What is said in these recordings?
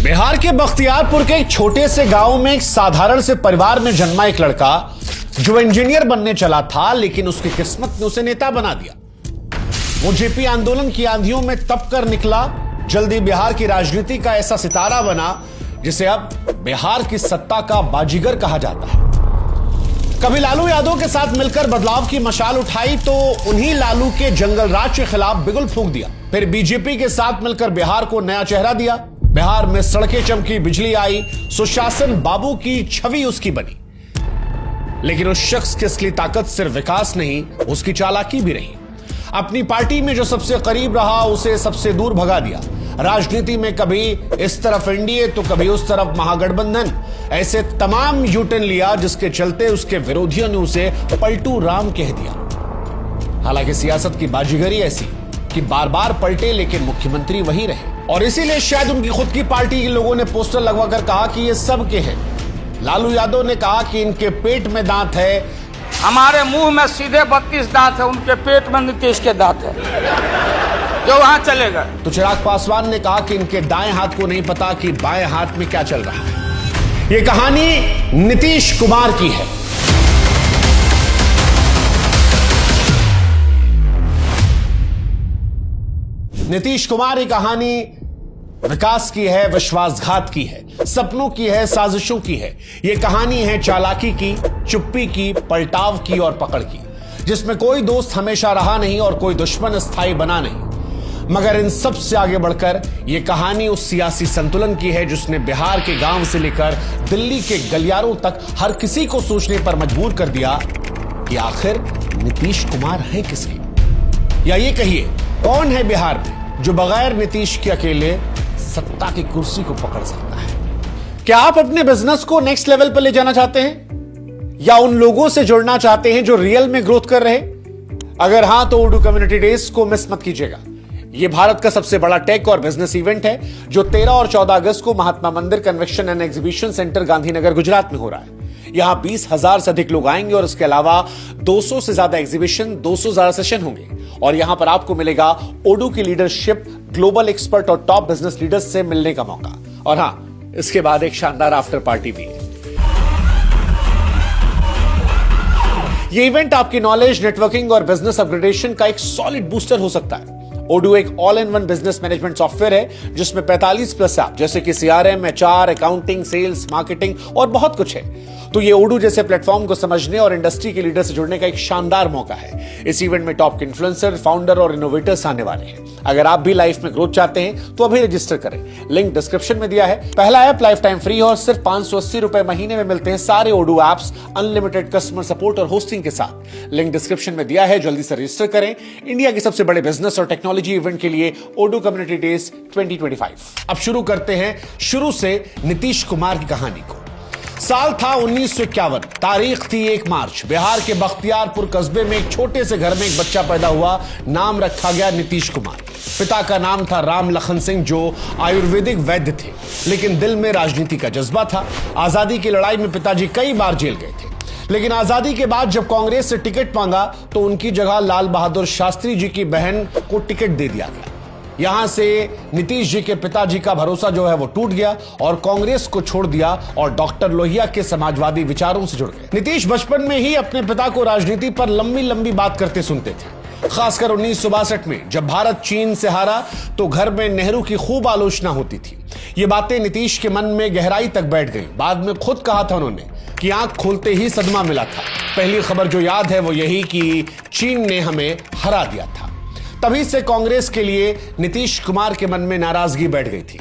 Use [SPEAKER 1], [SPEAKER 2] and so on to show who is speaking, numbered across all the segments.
[SPEAKER 1] बिहार के बख्तियारपुर के एक छोटे से गांव में एक साधारण से परिवार में जन्मा एक लड़का जो इंजीनियर बनने चला था, लेकिन उसकी किस्मत ने उसे नेता बना दिया। वो जेपी आंदोलन की आंधियों में तप कर निकला, जल्दी बिहार की राजनीति का ऐसा सितारा बना जिसे अब बिहार की सत्ता का बाजीगर कहा जाता है। कभी लालू यादव के साथ मिलकर बदलाव की मशाल उठाई तो उन्हीं लालू के जंगल राज के खिलाफ बिगुल फूंक दिया। फिर बीजेपी के साथ मिलकर बिहार को नया चेहरा दिया। बिहार में सड़कें चमकी, बिजली आई, सुशासन बाबू की छवि उसकी बनी। लेकिन उस शख्स की असली ताकत सिर्फ विकास नहीं, उसकी चालाकी भी रही। अपनी पार्टी में जो सबसे करीब रहा उसे सबसे दूर भगा दिया। राजनीति में कभी इस तरफ एनडीए तो कभी उस तरफ महागठबंधन, ऐसे तमाम यूटर्न लिया जिसके चलते उसके विरोधियों ने उसे पलटू राम कह दिया। हालांकि सियासत की बाजीगरी ऐसी कि बार बार पलटे लेकिन मुख्यमंत्री वही रहे, और इसीलिए शायद उनकी खुद की पार्टी के लोगों ने पोस्टर लगवाकर कहा कि ये सबके हैं। लालू यादव ने कहा कि इनके पेट में दांत है,
[SPEAKER 2] हमारे मुंह में सीधे 32 दांत है, उनके पेट में नीतीश के दांत है जो वहां चले गए।
[SPEAKER 1] तो चिराग पासवान ने कहा कि इनके दाएं हाथ को नहीं पता कि बाएं हाथ में क्या चल रहा है। यह कहानी नीतीश कुमार की है। नीतीश कुमार की कहानी विकास की है, विश्वासघात की है, सपनों की है, साजिशों की है। यह कहानी है चालाकी की, चुप्पी की, पलटाव की और पकड़ की, जिसमें कोई दोस्त हमेशा रहा नहीं और कोई दुश्मन स्थायी बना नहीं। मगर इन सब से आगे बढ़कर यह कहानी उस सियासी संतुलन की है जिसने बिहार के गांव से लेकर दिल्ली के गलियारों तक हर किसी को सोचने पर मजबूर कर दिया कि आखिर नीतीश कुमार है किसके, या ये कहिए कौन है बिहार में जो बगैर नीतीश के अकेले सत्ता की कुर्सी को पकड़ सकता है। क्या आप अपने बिजनेस को नेक्स्ट लेवल पर ले जाना चाहते हैं, या उन लोगों से जुड़ना चाहते हैं जो रियल में ग्रोथ कर रहे? अगर हां तो ओडू कम्युनिटी डेज को मिस मत कीजिएगा। यह भारत का सबसे बड़ा टेक और बिजनेस इवेंट है जो 13 और 14 अगस्त को महात्मा मंदिर convention and exhibition centre Gandhinagar Gujarat में हो रहा है। यहां 20,000 से अधिक लोग आएंगे और इसके अलावा 200 से ज्यादा एग्जीबिशन, 200 से ज्यादा सेशन होंगे, और यहां पर आपको मिलेगा ओडू की लीडरशिप, ग्लोबल एक्सपर्ट और टॉप बिजनेस लीडर्स से मिलने का मौका। और हां, इसके बाद एक शानदार आफ्टर पार्टी भी है। यह इवेंट आपकी नॉलेज, नेटवर्किंग और बिजनेस अपग्रेडेशन का एक सॉलिड बूस्टर हो सकता है। ओडू एक all in one business management software है जिसमें 45+ ऐप जैसे कि CRM, HR, accounting, sales, marketing और बहुत कुछ है। तो ये ओडू जैसे प्लेटफॉर्म को समझने और इंडस्ट्री के लीडर से जुड़ने का एक शानदार मौका है। इस इवेंट में टॉप इन्फ्लुएंसर, फाउंडर और इनोवेटर्स आने वाले हैं। अगर आप भी लाइफ में ग्रोथ चाहते हैं तो अभी रजिस्टर करें, लिंक डिस्क्रिप्शन में दिया है। पहला ऐप लाइफ टाइम फ्री और सिर्फ 580 रुपए महीने में मिलते हैं सारे ओडू ऐप्स, अनलिमिटेड कस्टमर सपोर्ट और होस्टिंग के साथ। लिंक डिस्क्रिप्शन में दिया है, जल्दी से रजिस्टर करें इंडिया के सबसे बड़े बिजनेस और टेक्नोलॉजी इवेंट के लिए, ओडू कम्युनिटी डेज 2025। अब शुरू करते हैं शुरू से नीतीश कुमार की कहानी को। साल था 1951, तारीख थी 1 मार्च। बिहार के बख्तियारपुर कस्बे में एक छोटे से घर में एक बच्चा पैदा हुआ। नाम रखा गया नीतीश कुमार। पिता का नाम था राम लखन सिंह जो आयुर्वेदिक वैद्य थे, लेकिन दिल में राजनीति का जज्बा था। आजादी की लड़ाई में पिताजी कई बार जेल गए थे, लेकिन आजादी के बाद जब कांग्रेस से टिकट मांगा तो उनकी जगह लाल बहादुर शास्त्री जी की बहन को टिकट दे दिया गया। यहां से नीतीश जी के पिताजी का भरोसा जो है वो टूट गया और कांग्रेस को छोड़ दिया और डॉक्टर लोहिया के समाजवादी विचारों से जुड़ गए। नीतीश बचपन में ही अपने पिता को राजनीति पर लंबी लंबी बात करते सुनते थे। खासकर 1962 में जब भारत चीन से हारा तो घर में नेहरू की खूब आलोचना होती थी। ये बातें नीतीश के मन में गहराई तक बैठ गई। बाद में खुद कहा था उन्होंने कि आंख खोलते ही सदमा मिला था। पहली खबर जो याद है वो यही कि चीन ने हमें हरा दिया था। तभी से कांग्रेस के लिए नीतीश कुमार के मन में नाराजगी बैठ गई थी।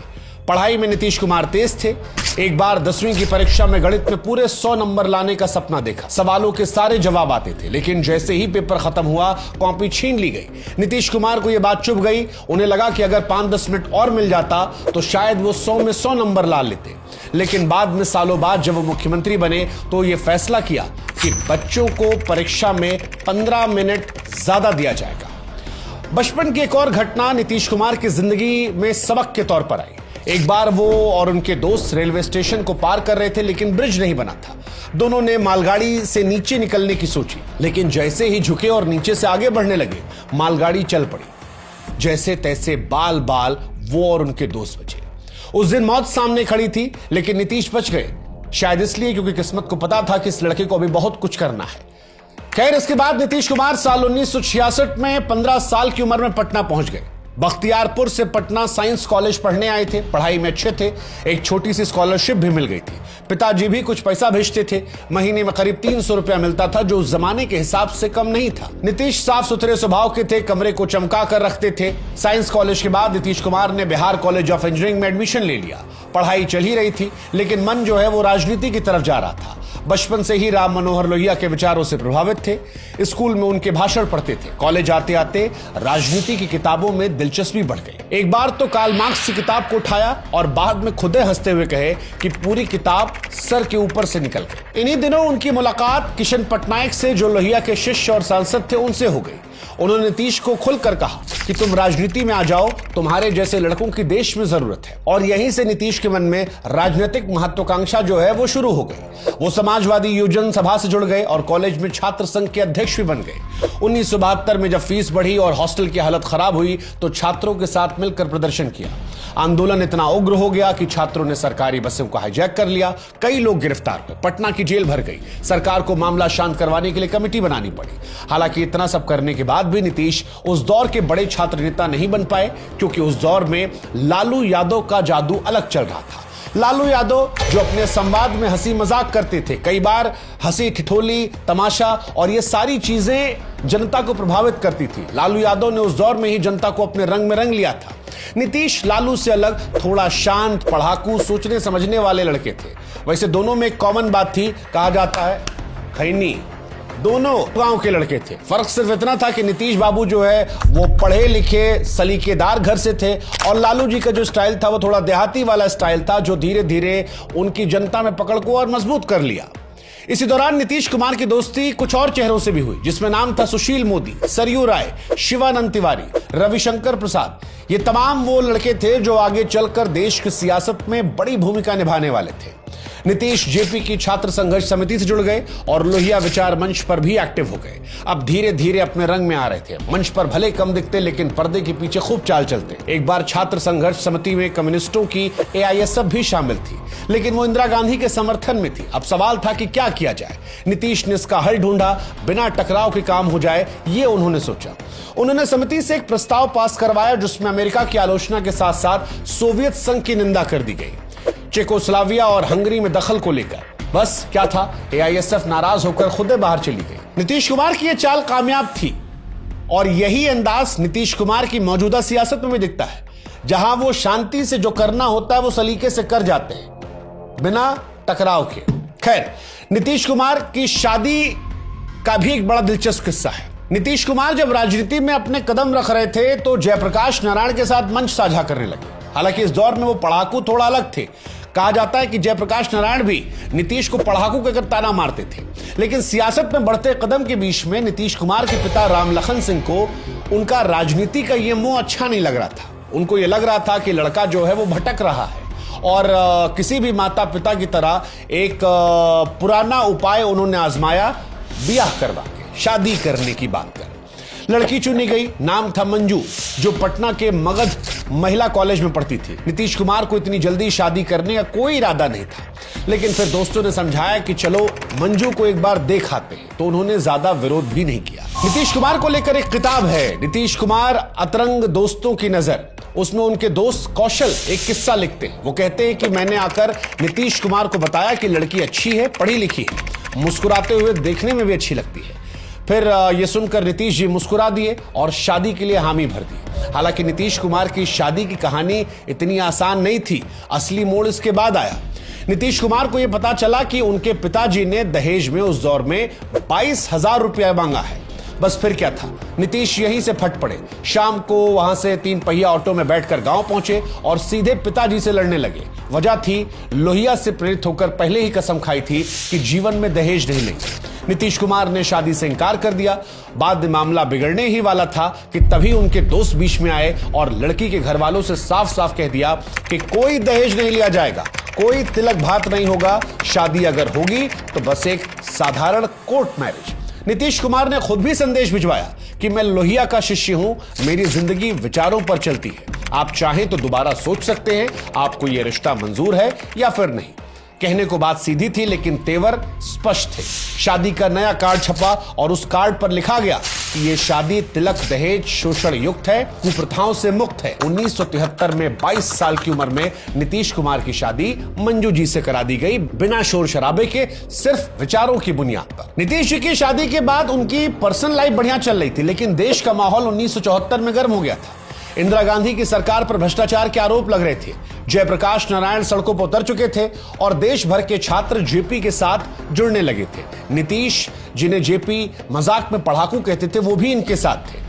[SPEAKER 1] पढ़ाई में नीतीश कुमार तेज थे। एक बार 10वीं की परीक्षा में गणित में पूरे 100 नंबर लाने का सपना देखा। सवालों के सारे जवाब आते थे, लेकिन जैसे ही पेपर खत्म हुआ कॉपी छीन ली गई। नीतीश कुमार को यह बात चुभ गई। उन्हें लगा कि अगर 5-10 मिनट और मिल जाता तो शायद वो 100 में 100 नंबर ला लेते। लेकिन बाद में, सालों बाद जब वो मुख्यमंत्री बने तो यह फैसला किया कि बच्चों को परीक्षा में 15 मिनट ज्यादा दिया जाएगा। बचपन की एक और घटना नीतीश कुमार की जिंदगी में सबक के तौर पर आई। एक बार वो और उनके दोस्त रेलवे स्टेशन को पार कर रहे थे, लेकिन ब्रिज नहीं बना था। दोनों ने मालगाड़ी से नीचे निकलने की सोची, लेकिन जैसे ही झुके और नीचे से आगे बढ़ने लगे, मालगाड़ी चल पड़ी। जैसे तैसे बाल बाल वो और उनके दोस्त बचे। उस दिन मौत सामने खड़ी थी, लेकिन नीतीश बच गए, शायद इसलिए क्योंकि किस्मत को पता था कि इस लड़के को अभी बहुत कुछ करना है। खैर, इसके बाद नीतीश कुमार साल 1966 में 15 साल की उम्र में पटना पहुंच गए। बख्तियारपुर से पटना साइंस कॉलेज पढ़ने आए थे, पढ़ाई में अच्छे थे, एक छोटी सी स्कॉलरशिप भी मिल गई थी। पिताजी भी कुछ पैसा भेजते थे, महीने में करीब 300 रुपया मिलता था, जो उस जमाने के हिसाब से कम नहीं था। नीतीश साफ सुथरे स्वभाव के थे, कमरे को चमका कर रखते थे। साइंस कॉलेज के बाद नीतीश कुमार ने बिहार कॉलेज ऑफ इंजीनियरिंग में एडमिशन ले लिया। पढ़ाई चल ही रही थी, लेकिन मन जो है वो राजनीति की तरफ जा रहा था। बचपन से ही राम मनोहर लोहिया के विचारों से प्रभावित थे, स्कूल में उनके भाषण पढ़ते थे। कॉलेज आते आते राजनीति की किताबों में दिलचस्पी बढ़ गई। एक बार तो कार्ल मार्क्स की किताब को उठाया और बाद में खुदे हंसते हुए कहे कि पूरी किताब सर के ऊपर से निकल गई। इन्हीं दिनों उनकी मुलाकात किशन पटनायक से, जो लोहिया के शिष्य और सांसद थे, उनसे हो गई। उन्होंने नीतीश को खुलकर कहा कि तुम राजनीति में आ जाओ, तुम्हारे जैसे लड़कों की देश में जरूरत है। और यहीं से नीतीश के मन में राजनीतिक महत्वाकांक्षा जो है वो शुरू हो गई। वो समाजवादी युवजन सभा से जुड़ गए और कॉलेज में छात्र संघ के अध्यक्ष भी बन गए। 1972 में जब फीस बढ़ी और हॉस्टल की हालत खराब हुई तो छात्रों के साथ मिलकर प्रदर्शन किया। आंदोलन इतना उग्र हो गया कि छात्रों ने सरकारी बसों को हाईजैक कर लिया। कई लोग गिरफ्तार हुए, पटना की जेल भर गई। सरकार को मामला शांत करवाने के लिए कमेटी बनानी पड़ी। हालांकि इतना सब करने के बाद भी नीतीश उस दौर के बड़े छात्र नेता नहीं बन पाए, क्योंकि उस दौर में लालू यादव का जादू अलग चल रहा था। लालू यादव जो अपने संवाद में हंसी मजाक करते थे, कई बार हंसी ठिठोली तमाशा और ये सारी चीजें जनता को प्रभावित करती थी। लालू यादव ने उस दौर में ही जनता को अपने रंग में रंग लिया था। नीतीश लालू से अलग थोड़ा शांत, पढ़ाकू, सोचने समझने वाले लड़के थे। वैसे दोनों में एक कॉमन बात थी, कहा जाता है खैनी। दोनों गांव के लड़के थे। फर्क सिर्फ इतना था कि नीतीश बाबू जो है वो पढ़े लिखे सलीकेदार घर से थे और लालू जी का जो स्टाइल था वो थोड़ा देहाती वाला स्टाइल था, जो धीरे धीरे उनकी जनता में पकड़ को और मजबूत कर लिया। इसी दौरान नीतीश कुमार की दोस्ती कुछ और चेहरों से भी हुई, जिसमें नाम था सुशील मोदी, सरयू राय, शिवानंद तिवारी, रविशंकर प्रसाद। ये तमाम वो लड़के थे जो आगे चलकर देश की सियासत में बड़ी भूमिका निभाने वाले थे। नीतीश जेपी की छात्र संघर्ष समिति से जुड़ गए और लोहिया विचार मंच पर भी एक्टिव हो गए। अब धीरे धीरे अपने रंग में आ रहे थे। मंच पर भले कम दिखते, लेकिन पर्दे के पीछे खूब चाल चलते। एक बार छात्र संघर्ष समिति में कम्युनिस्टों की एआईएसएफ भी शामिल थी, लेकिन वो इंदिरा गांधी के समर्थन में थी। अब सवाल था कि क्या किया जाए। नीतीश ने इसका हल ढूंढा, बिना टकराव के काम हो जाए ये उन्होंने सोचा। उन्होंने समिति से एक प्रस्ताव पास करवाया जिसमें अमेरिका की आलोचना के साथ साथ सोवियत संघ की निंदा कर दी गई, चेकोस्लोवाकिया और हंगरी में दखल को लेकर। बस क्या था, एआईएसएफ नाराज होकर खुद बाहर चली गई। नीतीश कुमार की यह चाल कामयाब थी और यही अंदाज नीतीश कुमार की मौजूदा सियासत में भी दिखता है, जहां वो शांति से जो करना होता है वो सलीके से कर जाते हैं, बिना टकराव के। खैर, नीतीश कुमार की शादी का भी एक बड़ा दिलचस्प किस्सा है। नीतीश कुमार जब राजनीति में अपने कदम रख रहे थे तो जयप्रकाश नारायण के साथ मंच साझा करने लगे। हालांकि इस दौर में वो पढ़ाकू थोड़ा अलग थे। कहा जाता है कि जयप्रकाश नारायण भी नीतीश को पढ़ाकू कहकर ताना मारते थे। लेकिन सियासत में बढ़ते कदम के बीच में नीतीश कुमार के पिता राम लखन सिंह को उनका राजनीति का ये मोह अच्छा नहीं लग रहा था। उनको ये लग रहा था कि लड़का जो है वो भटक रहा है और किसी भी माता पिता की तरह एक पुराना उपाय उन्होंने आजमाया, ब्याह करवा के शादी करने की बात कर। लड़की चुनी गई, नाम था मंजू, जो पटना के मगध महिला कॉलेज में पढ़ती थी। नीतीश कुमार को इतनी जल्दी शादी करने का कोई इरादा नहीं था, लेकिन फिर दोस्तों ने समझाया कि चलो मंजू को एक बार देख आते हैं, तो उन्होंने ज्यादा विरोध भी नहीं किया। नीतीश कुमार को लेकर एक किताब है, नीतीश कुमार अतरंग दोस्तों की नजर। उसमें उनके दोस्त कौशल एक किस्सा लिखते हैं। वो कहते हैं कि मैंने आकर नीतीश कुमार को बताया कि लड़की अच्छी है, पढ़ी लिखी है, मुस्कुराते हुए देखने में भी अच्छी लगती है। फिर यह सुनकर नीतीश जी मुस्कुरा दिए और शादी के लिए हामी भर दी। हालांकि नीतीश कुमार की शादी की कहानी इतनी आसान नहीं थी, असली मोड़ इसके बाद आया। नीतीश कुमार को यह पता चला कि उनके पिताजी ने दहेज में उस दौर में 22,000 रुपया मांगा है। बस फिर क्या था, नीतीश यहीं से फट पड़े। शाम को वहां से 3 पहिया ऑटो में बैठकर गांव पहुंचे और सीधे पिताजी से लड़ने लगे। वजह थी, लोहिया से प्रेरित होकर पहले ही कसम खाई थी कि जीवन में दहेज नहीं लेंगे। नीतीश कुमार ने शादी से इंकार कर दिया। बाद में मामला बिगड़ने ही वाला था कि तभी उनके दोस्त बीच में आए और लड़की के घर वालों से साफ साफ कह दिया कि कोई दहेज नहीं लिया जाएगा, कोई तिलक भात नहीं होगा, शादी अगर होगी तो बस एक साधारण कोर्ट मैरिज। नीतीश कुमार ने खुद भी संदेश भिजवाया कि मैं लोहिया का शिष्य हूं, मेरी जिंदगी विचारों पर चलती है। आप चाहें तो दोबारा सोच सकते हैं आपको यह रिश्ता मंजूर है या फिर नहीं। कहने को बात सीधी थी लेकिन तेवर स्पष्ट थे। शादी का नया कार्ड छपा और उस कार्ड पर लिखा गया कि यह शादी तिलक दहेज शोषण युक्त है, कुप्रथाओं से मुक्त है। 1973 में 22 साल की उम्र में नीतीश कुमार की शादी मंजू जी से करा दी गई, बिना शोर शराबे के, सिर्फ विचारों की बुनियाद पर। नीतीश जी की शादी के बाद उनकी पर्सनल लाइफ बढ़िया चल रही थी, लेकिन देश का माहौल 1974 में गर्म हो गया था। इंदिरा गांधी की सरकार पर भ्रष्टाचार के आरोप लग रहे थे। जयप्रकाश नारायण सड़कों पर उतर चुके थे और देश भर के छात्र जेपी के साथ जुड़ने लगे थे। नीतीश, जिन्हें जेपी मजाक में पढ़ाकू कहते थे, वो भी इनके साथ थे।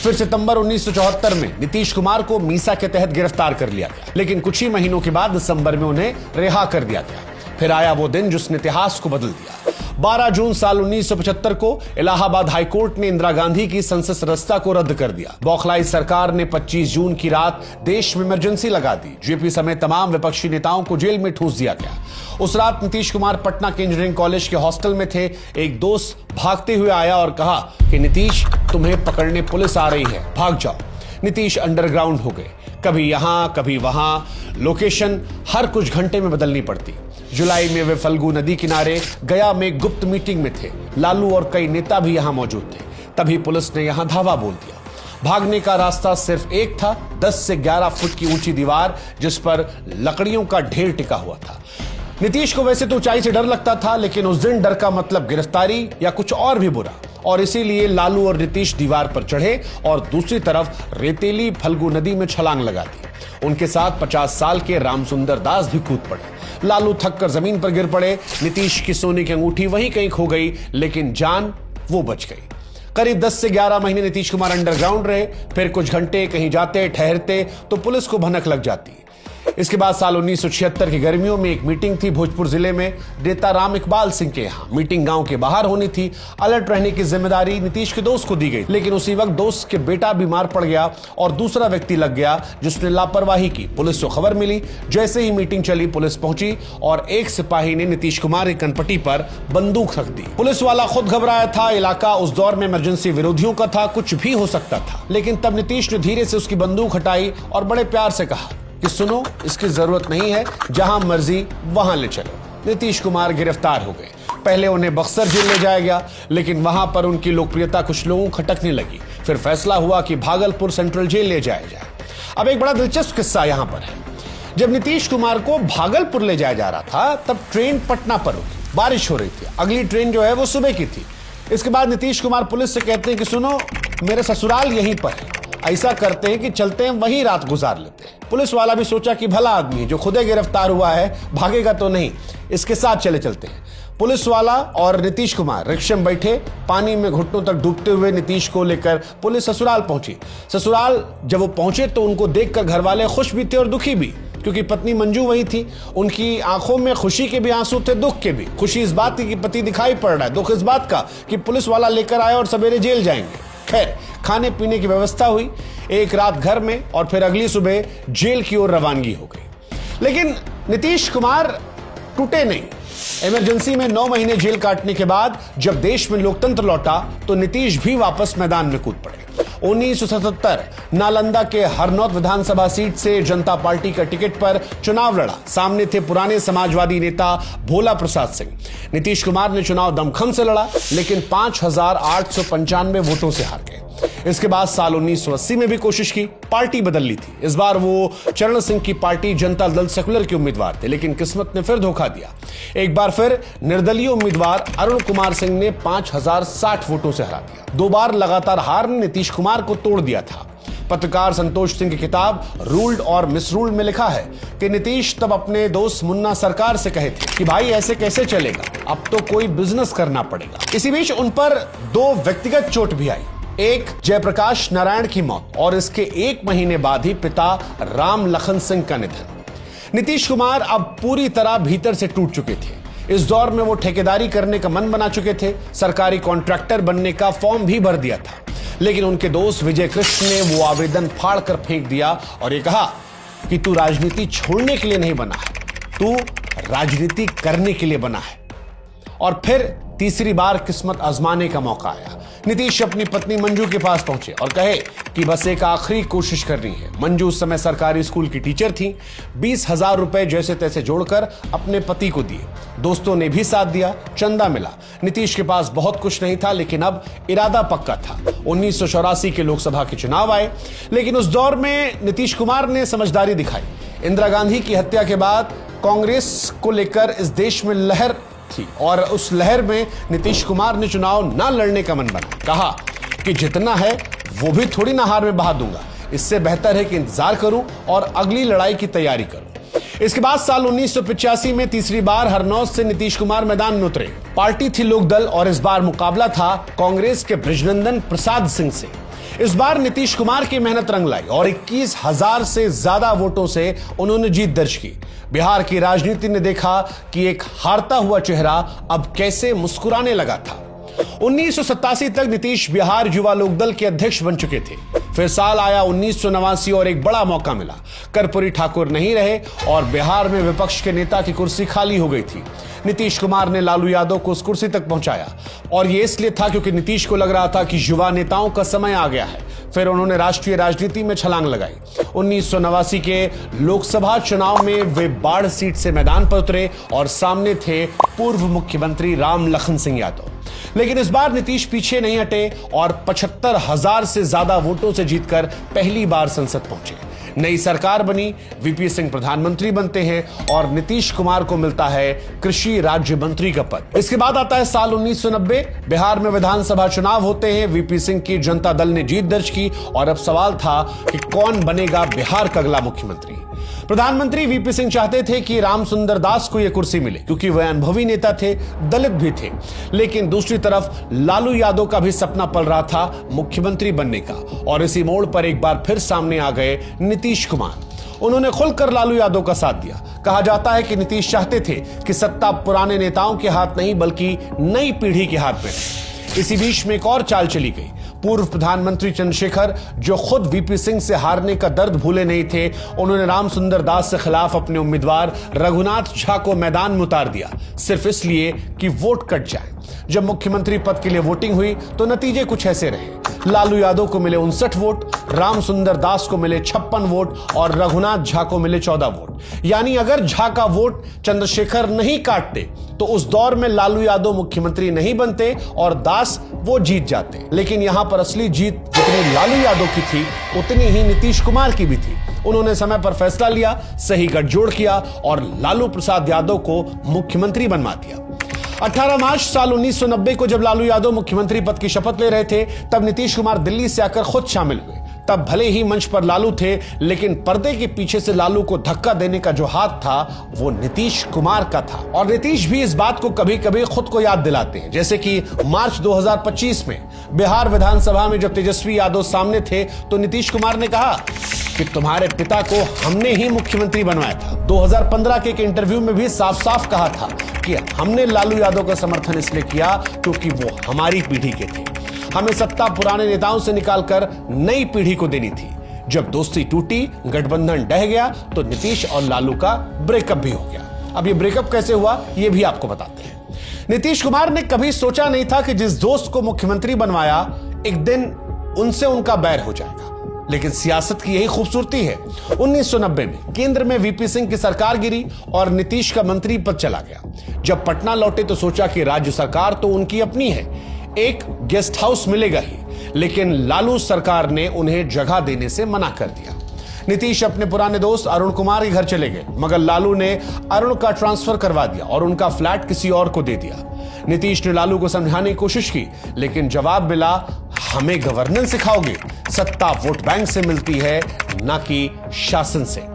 [SPEAKER 1] फिर सितंबर 1974 में नीतीश कुमार को मीसा के तहत गिरफ्तार कर लिया गया, लेकिन कुछ ही महीनों के बाद दिसंबर में उन्हें रिहा कर दिया गया। फिर आया वो दिन जिसने इतिहास को बदल दिया। 12 जून साल 1975 को इलाहाबाद हाईकोर्ट ने इंदिरा गांधी की संसद सदस्यता को रद्द कर दिया। बौखलाई सरकार ने 25 जून की रात देश में इमरजेंसी लगा दी। जेपी समेत तमाम विपक्षी नेताओं को जेल में ठूस दिया गया। उस रात नीतीश कुमार पटना के इंजीनियरिंग कॉलेज के हॉस्टल में थे। एक दोस्त भागते हुए आया और कहा कि नीतीश, तुम्हें पकड़ने पुलिस आ रही है, भाग जाओ। नीतीश अंडरग्राउंड हो गए, कभी यहां कभी वहां, लोकेशन हर कुछ घंटे में बदलनी पड़ती। जुलाई में वे फल्गु नदी किनारे गया में गुप्त मीटिंग में थे। लालू और कई नेता भी यहां मौजूद थे। तभी पुलिस ने यहां धावा बोल दिया। भागने का रास्ता सिर्फ एक था, 10 से 11 फुट की ऊंची दीवार जिस पर लकड़ियों का ढेर टिका हुआ था। नीतीश को वैसे तो ऊंचाई से डर लगता था, लेकिन उस दिन डर का मतलब गिरफ्तारी या कुछ और भी बुरा, और इसीलिए लालू और नीतीश दीवार पर चढ़े और दूसरी तरफ रेतीली फल्गु नदी में छलांग लगा दी। उनके साथ 50 साल के रामसुंदर दास भी कूद पड़े। लालू थककर जमीन पर गिर पड़े। नीतीश की सोने की अंगूठी वहीं कहीं खो गई, लेकिन जान वो बच गई। करीब 10 से 11 महीने नीतीश कुमार अंडरग्राउंड रहे। फिर कुछ घंटे कहीं जाते ठहरते तो पुलिस को भनक लग जाती। इसके बाद साल 1976 की गर्मियों में एक मीटिंग थी भोजपुर जिले में नेता राम इकबाल सिंह के यहाँ। मीटिंग गांव के बाहर होनी थी। अलर्ट रहने की जिम्मेदारी नीतीश के दोस्त को दी गई, लेकिन उसी वक्त दोस्त के बेटा बीमार पड़ गया और दूसरा व्यक्ति लग गया जिसने लापरवाही की। पुलिस को खबर मिली। जैसे ही मीटिंग चली, पुलिस पहुंची और एक सिपाही ने नीतीश कुमार की कनपटी पर बंदूक रख दी। पुलिस वाला खुद घबराया था। इलाका उस दौर में इमरजेंसी विरोधियों का था, कुछ भी हो सकता था। लेकिन तब नीतीश ने धीरे से उसकी बंदूक हटाई और बड़े प्यार से कहा कि सुनो, इसकी जरूरत नहीं है, जहां मर्जी वहां ले चलो। नीतीश कुमार गिरफ्तार हो गए। पहले उन्हें बक्सर जेल ले जाया गया, लेकिन वहां पर उनकी लोकप्रियता कुछ लोगों को खटकने लगी। फिर फैसला हुआ कि भागलपुर सेंट्रल जेल ले जाया जाए। अब एक बड़ा दिलचस्प किस्सा यहां पर है। जब नीतीश कुमार को भागलपुर ले जाया जा रहा था, तब ट्रेन पटना पर रुकी। बारिश हो रही थी। अगली ट्रेन जो है वो सुबह की थी। इसके बाद नीतीश कुमार पुलिस से कहते हैं कि सुनो, मेरे ससुराल यहीं पर है, ऐसा करते हैं कि चलते हैं, वहीं रात गुजार लेते हैं। पुलिस वाला भी सोचा कि भला आदमी है, जो खुद गिरफ्तार हुआ है, भागेगा तो नहीं, इसके साथ चले चलते हैं। पुलिस वाला और नीतीश कुमार रिक्शे में बैठे, पानी में घुटनों तक डूबते हुए नीतीश को लेकर पुलिस ससुराल पहुंची। ससुराल जब वो पहुंचे तो उनको देखकर घर वाले खुश भी थे और दुखी भी, क्योंकि पत्नी मंजू वही थी। उनकी आंखों में खुशी के भी आंसू थे, दुख के भी। खुशी इस बात की कि पति दिखाई पड़ रहा है, दुख इस बात का कि पुलिस वाला लेकर आया और सवेरे जेल जाएंगे। खैर, खाने पीने की व्यवस्था हुई। एक रात घर में और फिर अगली सुबह जेल की ओर रवानगी हो गई। लेकिन नीतीश कुमार टूटे नहीं। इमरजेंसी में 9 महीने जेल काटने के बाद जब देश में लोकतंत्र लौटा तो नीतीश भी वापस मैदान में कूद पड़े। 1977 नालंदा के हरनौत विधानसभा सीट से जनता पार्टी का टिकट पर चुनाव लड़ा। सामने थे पुराने समाजवादी नेता भोला प्रसाद सिंह। नीतीश कुमार ने चुनाव दमखम से लड़ा, लेकिन 5,895 वोटों से हार गए। इसके बाद साल 1980 में भी कोशिश की, पार्टी बदल ली थी। इस बार वो चरण सिंह की पार्टी जनता दल सेकुलर के उम्मीदवार थे, लेकिन किस्मत ने फिर धोखा दिया। एक बार फिर निर्दलीय उम्मीदवार अरुण कुमार सिंह ने 5,060 वोटों से हरा दिया। 2 बार लगातार हार ने नीतीश कुमार को तोड़ दिया था। पत्रकार संतोष सिंह की किताब रूल्ड और मिसरूल्ड में लिखा है कि नीतीश तब अपने दोस्त मुन्ना सरकार से कहे थे कि भाई ऐसे कैसे चलेगा, अब तो कोई बिजनेस करना पड़ेगा। इसी बीच उन पर 2 व्यक्तिगत चोट भी आई। एक जयप्रकाश नारायण की मौत और इसके 1 महीने बाद ही पिता राम लखन सिंह का निधन। नीतीश कुमार अब पूरी तरह भीतर से टूट चुके थे। इस दौर में वो ठेकेदारी करने का मन बना चुके थे, सरकारी कॉन्ट्रैक्टर बनने का फॉर्म भी भर दिया था। लेकिन उनके दोस्त विजय कृष्ण ने वो आवेदन फाड़ कर फेंक दिया और ये कहा कि तू राजनीति छोड़ने के लिए नहीं बना है, तू राजनीति करने के लिए बना है। और फिर तीसरी बार किस्मत आजमाने का मौका आया। नीतीश अपनी पत्नी मंजू के पास पहुंचे और कहे कि बस एक आखिरी कोशिश करनी है। मंजू उस समय सरकारी स्कूल की टीचर थी। 20,000 रुपए जैसे तैसे जोड़कर अपने पति को दिए। दोस्तों ने भी साथ दिया, चंदा मिला। नीतीश के पास बहुत कुछ नहीं था, लेकिन अब इरादा पक्का था। 1984 के लोकसभा के चुनाव आए, लेकिन उस दौर में नीतीश कुमार ने समझदारी दिखाई। इंदिरा गांधी की हत्या के बाद कांग्रेस को लेकर इस देश में लहर थी और उस लहर में नीतीश कुमार ने चुनाव ना लड़ने का मन बना। कहा कि जितना है वो भी थोड़ी ना हार में बहा दूंगा, इससे बेहतर है कि इंतजार करूं और अगली लड़ाई की तैयारी करूं। इसके बाद साल 1985 में तीसरी बार हरनौत से नीतीश कुमार मैदान में उतरे। पार्टी थी लोकदल और इस बार मुकाबला था कांग्रेस के बृजनंदन प्रसाद सिंह से। इस बार नीतीश कुमार की मेहनत रंग लाई और 21,000 से ज्यादा वोटों से उन्होंने जीत दर्ज की। बिहार की राजनीति ने देखा कि एक हारता हुआ चेहरा अब कैसे मुस्कुराने लगा था। 1987 तक नीतीश बिहार युवा लोकदल के अध्यक्ष बन चुके थे। फिर साल आया 1989 और एक बड़ा मौका मिला। कर्पूरी ठाकुर नहीं रहे और बिहार में विपक्ष के नेता की कुर्सी खाली हो गई थी। नीतीश कुमार ने लालू यादव को उस कुर्सी तक पहुंचाया और यह इसलिए था क्योंकि नीतीश को लग रहा था कि युवा नेताओं का समय आ गया है। फिर उन्होंने राष्ट्रीय राजनीति में छलांग लगाई। 1989 के लोकसभा चुनाव में वे बाढ़ सीट से मैदान पर उतरे और सामने थे पूर्व मुख्यमंत्री राम लखन सिंह यादव। लेकिन इस बार नीतीश पीछे नहीं हटे और 75,000 से ज्यादा वोटों से जीतकर पहली बार संसद पहुंचे। नई सरकार बनी, वीपी सिंह प्रधानमंत्री बनते हैं और नीतीश कुमार को मिलता है कृषि राज्य मंत्री का पद। इसके बाद आता है साल 1990। बिहार में विधानसभा चुनाव होते हैं। वीपी सिंह की जनता दल ने जीत दर्ज की और अब सवाल था कि कौन बनेगा बिहार का अगला मुख्यमंत्री। प्रधानमंत्री वीपी सिंह चाहते थे कि रामसुंदर दास को यह कुर्सी मिले क्योंकि वह अनुभवी नेता थे, दलित भी थे। लेकिन दूसरी तरफ लालू यादव का भी सपना पल रहा था मुख्यमंत्री बनने का और इसी मोड़ पर एक बार फिर सामने आ गए नीतीश कुमार। उन्होंने खुलकर लालू यादव का साथ दिया। कहा जाता है कि नीतीश चाहते थे कि सत्ता पुराने नेताओं के हाथ नहीं बल्कि नई पीढ़ी के हाथ में। इसी बीच में एक और चाल चली गई। पूर्व प्रधानमंत्री चंद्रशेखर, जो खुद वीपी सिंह से हारने का दर्द भूले नहीं थे, उन्होंने रामसुंदर दास से खिलाफ अपने उम्मीदवार रघुनाथ झा को मैदान में उतार दिया, सिर्फ इसलिए कि वोट कट जाए। जब मुख्यमंत्री पद के लिए वोटिंग हुई तो नतीजे कुछ ऐसे रहे। लालू यादव को मिले 59 वोट, रामसुंदर दास को मिले 56 वोट और रघुनाथ झा को मिले 14 वोट। यानी अगर झा का वोट चंद्रशेखर नहीं काटते तो उस दौर में लालू यादव मुख्यमंत्री नहीं बनते और दास वो जीत जाते। लेकिन यहां पर असली जीत जितनी लालू यादव की थी उतनी ही नीतीश कुमार की भी थी। उन्होंने समय पर फैसला लिया, सही गठजोड़ किया और लालू प्रसाद यादव को मुख्यमंत्री बनवा दिया। 18 मार्च साल 1990 को जब लालू यादव मुख्यमंत्री पद की शपथ ले रहे थे, तब नीतीश कुमार दिल्ली से आकर खुद शामिल हुए। तब भले ही मंच पर लालू थे, लेकिन पर्दे के पीछे से लालू को धक्का देने का जो हाथ था वो नीतीश कुमार का था। और नीतीश भी इस बात को कभी कभी खुद को याद दिलाते हैं। जैसे कि मार्च 2025 में बिहार विधानसभा में जब तेजस्वी यादव सामने थे तो नीतीश कुमार ने कहा कि तुम्हारे पिता को हमने ही मुख्यमंत्री बनवाया था। 2015 के एक इंटरव्यू में भी साफ साफ कहा था कि हमने लालू यादव का समर्थन इसलिए किया क्योंकि वो हमारी पीढ़ी के थे। हमें सत्ता पुराने नेताओं से निकालकर नई पीढ़ी को देनी थी। जब दोस्ती टूटी, गठबंधन ढह गया तो नीतीश और लालू का ब्रेकअप भी हो गया। अब ये ब्रेकअप कैसे हुआ ये भी आपको बताते हैं। नीतीश कुमार ने कभी सोचा नहीं था कि जिस दोस्त को मुख्यमंत्री बनवाया एक दिन उनसे उनका बैर हो जाएगा, लेकिन सियासत की यही खूबसूरती है। 1990 में केंद्र में वीपी सिंह की सरकार गिरी और नीतीश का मंत्री पद चला गया। जब पटना लौटे तो सोचा कि राज्य सरकार तो उनकी अपनी है, एक गेस्ट हाउस मिलेगा ही, लेकिन लालू सरकार ने उन्हें जगह देने से मना कर दिया। नीतीश अपने पुराने दोस्त अरुण कुमार के घर चले गए, मगर लालू ने अरुण का ट्रांसफर करवा दिया और उनका फ्लैट किसी और को दे दिया। नीतीश ने लालू को समझाने की कोशिश की, लेकिन जवाब मिला, हमें गवर्नेंस सिखाओगे, सत्ता वोट बैंक से मिलती है ना कि शासन से।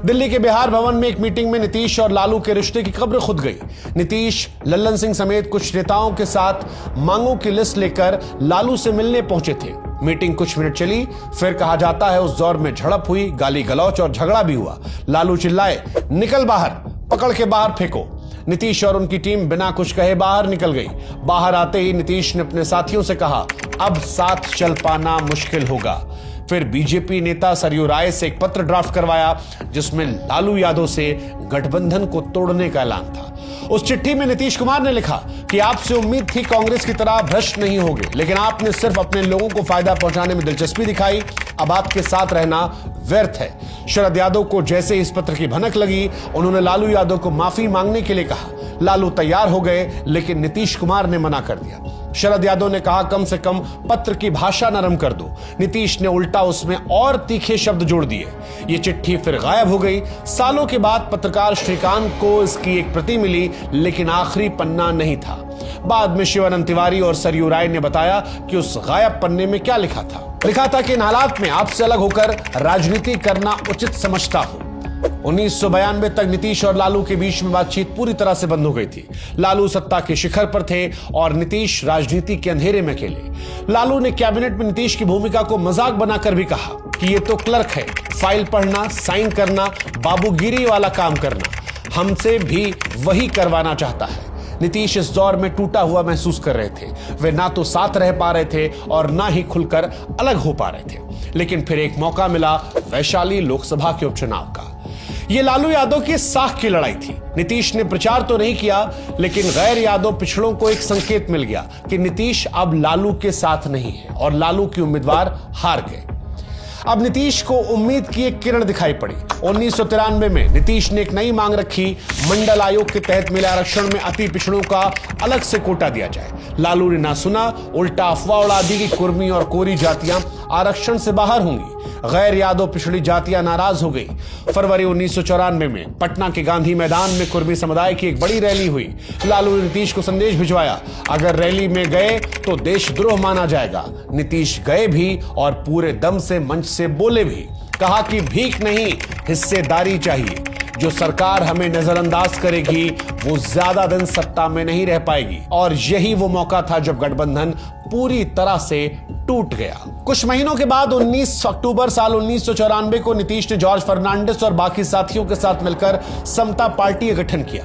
[SPEAKER 1] दिल्ली के बिहार भवन में एक मीटिंग में नीतीश और लालू के रिश्ते की कब्र खुद गई। नीतीश लल्लन सिंह समेत कुछ नेताओं के साथ मांगों की लिस्ट लेकर लालू से मिलने पहुंचे थे। मीटिंग कुछ मिनट चली, फिर कहा जाता है उस दौर में झड़प हुई, गाली गलौच और झगड़ा भी हुआ। लालू चिल्लाए, निकल बाहर, पकड़ के बाहर फेंको। नीतीश और उनकी टीम बिना कुछ कहे बाहर निकल गई। बाहर आते ही नीतीश ने अपने साथियों से कहा, अब साथ चल पाना मुश्किल होगा। फिर बीजेपी नेता सरयू राय से एक पत्र ड्राफ्ट करवाया जिसमें लालू यादव से गठबंधन को तोड़ने का ऐलान था। उस चिट्ठी में नीतीश कुमार ने लिखा कि आपसे उम्मीद थी कांग्रेस की तरह भ्रष्ट नहीं होगे, लेकिन आपने सिर्फ अपने लोगों को फायदा पहुंचाने में दिलचस्पी दिखाई। अब आपके साथ रहना व्यर्थ है। शरद यादव को जैसे इस पत्र की भनक लगी, उन्होंने लालू यादव को माफी मांगने के लिए कहा। लालू तैयार हो गए, लेकिन नीतीश कुमार ने मना कर दिया। शरद यादव ने कहा कम से कम पत्र की भाषा नरम कर दो। नीतीश ने उल्टा उसमें और तीखे शब्द जोड़ दिए। ये चिट्ठी फिर गायब हो गई। सालों के बाद पत्रकार श्रीकांत को इसकी एक प्रति मिली, लेकिन आखिरी पन्ना नहीं था। बाद में शिवानंद तिवारी और सरयू राय ने बताया कि उस गायब पन्ने में क्या लिखा था। लिखा था कि इन हालात में आपसे अलग होकर राजनीति करना उचित समझता हूं। 1992 तक नीतीश और लालू के बीच में बातचीत पूरी तरह से बंद हो गई थी। लालू सत्ता के शिखर पर थे और नीतीश राजनीति के अंधेरे में अकेले। लालू ने कैबिनेट में नीतीश की भूमिका को मजाक बनाकर भी कहा कि ये तो क्लर्क है, फाइल पढ़ना, साइन करना, बाबूगिरी वाला काम करना, हमसे भी वही करवाना चाहता है। नीतीश इस दौर में टूटा हुआ महसूस कर रहे थे। वे ना तो साथ रह पा रहे थे और ना ही खुलकर अलग हो पा रहे थे। लेकिन फिर एक मौका मिला वैशाली लोकसभा के उपचुनाव का। यह लालू यादव की साख की लड़ाई थी। नीतीश ने प्रचार तो नहीं किया, लेकिन गैर यादव पिछड़ों को एक संकेत मिल गया कि नीतीश अब लालू के साथ नहीं है और लालू के उम्मीदवार हार गए। अब नीतीश को उम्मीद की एक किरण दिखाई पड़ी। 1993 में नीतीश ने एक नई मांग रखी, मंडल आयोग के तहत मिले आरक्षण में अति पिछड़ों का अलग से कोटा दिया जाए। लालू ने ना सुना, उल्टा अफवाह उड़ा दी कि कुर्मी और कोरी जातियां आरक्षण से बाहर होंगी। गैर यादव पिछड़ी जातियां नाराज हो गई। फरवरी 1994 में पटना के गांधी मैदान में कुर्मी समुदाय की एक बड़ी रैली हुई। लालू ने नीतीश को संदेश भिजवाया, अगर रैली में गए तो देशद्रोह माना जाएगा। नीतीश गए भी और पूरे दम से मंच से बोले भी। कहा कि भीख नहीं, हिस्सेदारी चाहिए। जो सरकार हमें नजरअंदाज करेगी वो ज्यादा दिन सत्ता में नहीं रह पाएगी। और यही वो मौका था जब गठबंधन पूरी तरह से टूट गया। कुछ महीनों के बाद 19 अक्टूबर साल 1994 को नीतीश ने जॉर्ज फर्नांडिस और बाकी साथियों के साथ मिलकर समता पार्टी का गठन किया।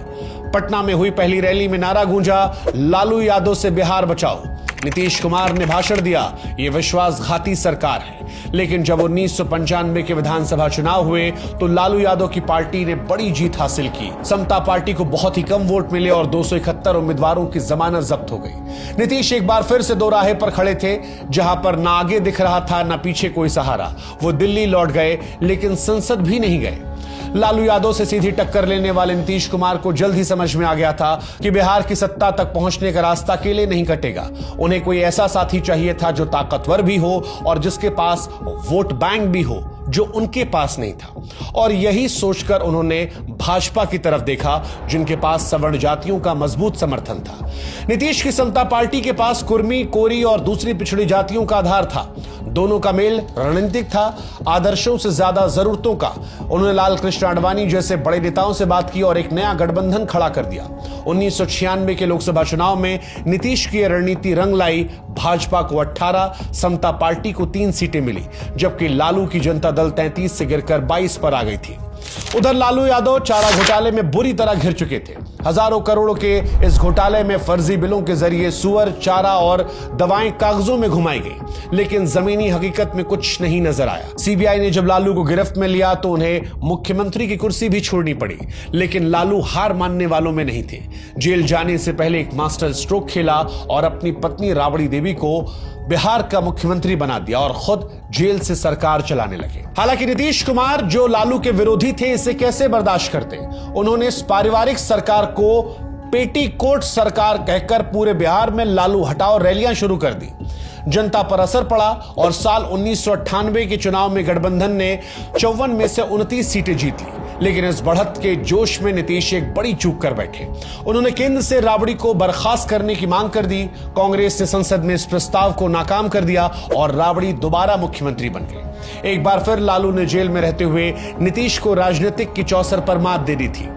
[SPEAKER 1] पटना में हुई पहली रैली में नारा गूंजा, लालू यादव से बिहार बचाओ। नीतीश कुमार ने भाषण दिया, ये विश्वासघाती सरकार है। लेकिन जब 1995 के विधानसभा चुनाव हुए तो लालू यादव की पार्टी ने बड़ी जीत हासिल की। समता पार्टी को बहुत ही कम वोट मिले और 271 उम्मीदवारों की जमानत जब्त हो गई। नीतीश एक बार फिर से दो राहे पर खड़े थे, जहां पर ना आगे दिख रहा था ना पीछे कोई सहारा। वो दिल्ली लौट गए, लेकिन संसद भी नहीं गए। लालू यादव से सीधी टक्कर लेने वाले नीतीश कुमार को जल्द ही समझ में आ गया था कि बिहार की सत्ता तक पहुंचने का रास्ता अकेले नहीं कटेगा। उन्हें कोई ऐसा साथी चाहिए था जो ताकतवर भी हो और जिसके पास वोट बैंक भी हो, जो उनके पास नहीं था। और यही सोचकर उन्होंने भाजपा की तरफ देखा, जिनके पास सवर्ण जातियों का मजबूत समर्थन था। नीतीश की समता पार्टी के पास कुर्मी, कोरी और दूसरी पिछड़ी जातियों का आधार था। दोनों का मेल रणनीतिक था, आदर्शों से ज्यादा जरूरतों का। उन्होंने लाल कृष्ण आडवाणी जैसे बड़े नेताओं से बात की और एक नया गठबंधन खड़ा कर दिया। 1996 के लोकसभा चुनाव में नीतीश की रणनीति रंग लाई। भाजपा को 18, समता पार्टी को 3 सीटें मिली, जबकि लालू की जनता दल 33 से गिरकर 22 पर आ गई थी। उधर लालू यादव चारा घोटाले में बुरी तरह घिर चुके थे। हजारों करोड़ों के इस घोटाले में फर्जी बिलों के जरिए सुअर, चारा और दवाएं कागजों में घुमाई गई, लेकिन जमीनी हकीकत में कुछ नहीं नजर आया। सीबीआई ने जब लालू को गिरफ्त में लिया तो उन्हें मुख्यमंत्री की कुर्सी भी छोड़नी पड़ी, लेकिन लालू हार मानने वालों में नहीं थे। जेल जाने से पहले एक मास्टर स्ट्रोक खेला और अपनी पत्नी राबड़ी देवी को बिहार का मुख्यमंत्री बना दिया और खुद जेल से सरकार चलाने लगे। हालांकि नीतीश कुमार, जो लालू के विरोधी थे, इसे कैसे बर्दाश्त करते। उन्होंने इस पारिवारिक सरकार को पेटीकोट सरकार कहकर पूरे बिहार में लालू हटाओ रैलियां शुरू कर दी। जनता पर असर पड़ा और साल 1998 के चुनाव में गठबंधन ने 54 में से 29 सीटें जीत ली। लेकिन इस बढ़त के जोश में नीतीश एक बड़ी चूक कर बैठे। उन्होंने केंद्र से राबड़ी को बर्खास्त करने की मांग कर दी। कांग्रेस ने संसद में इस प्रस्ताव को नाकाम कर दिया और राबड़ी दोबारा मुख्यमंत्री बन गए। एक बार फिर लालू ने जेल में रहते हुए नीतीश को राजनीतिक की चौसर पर मात दे दी थी।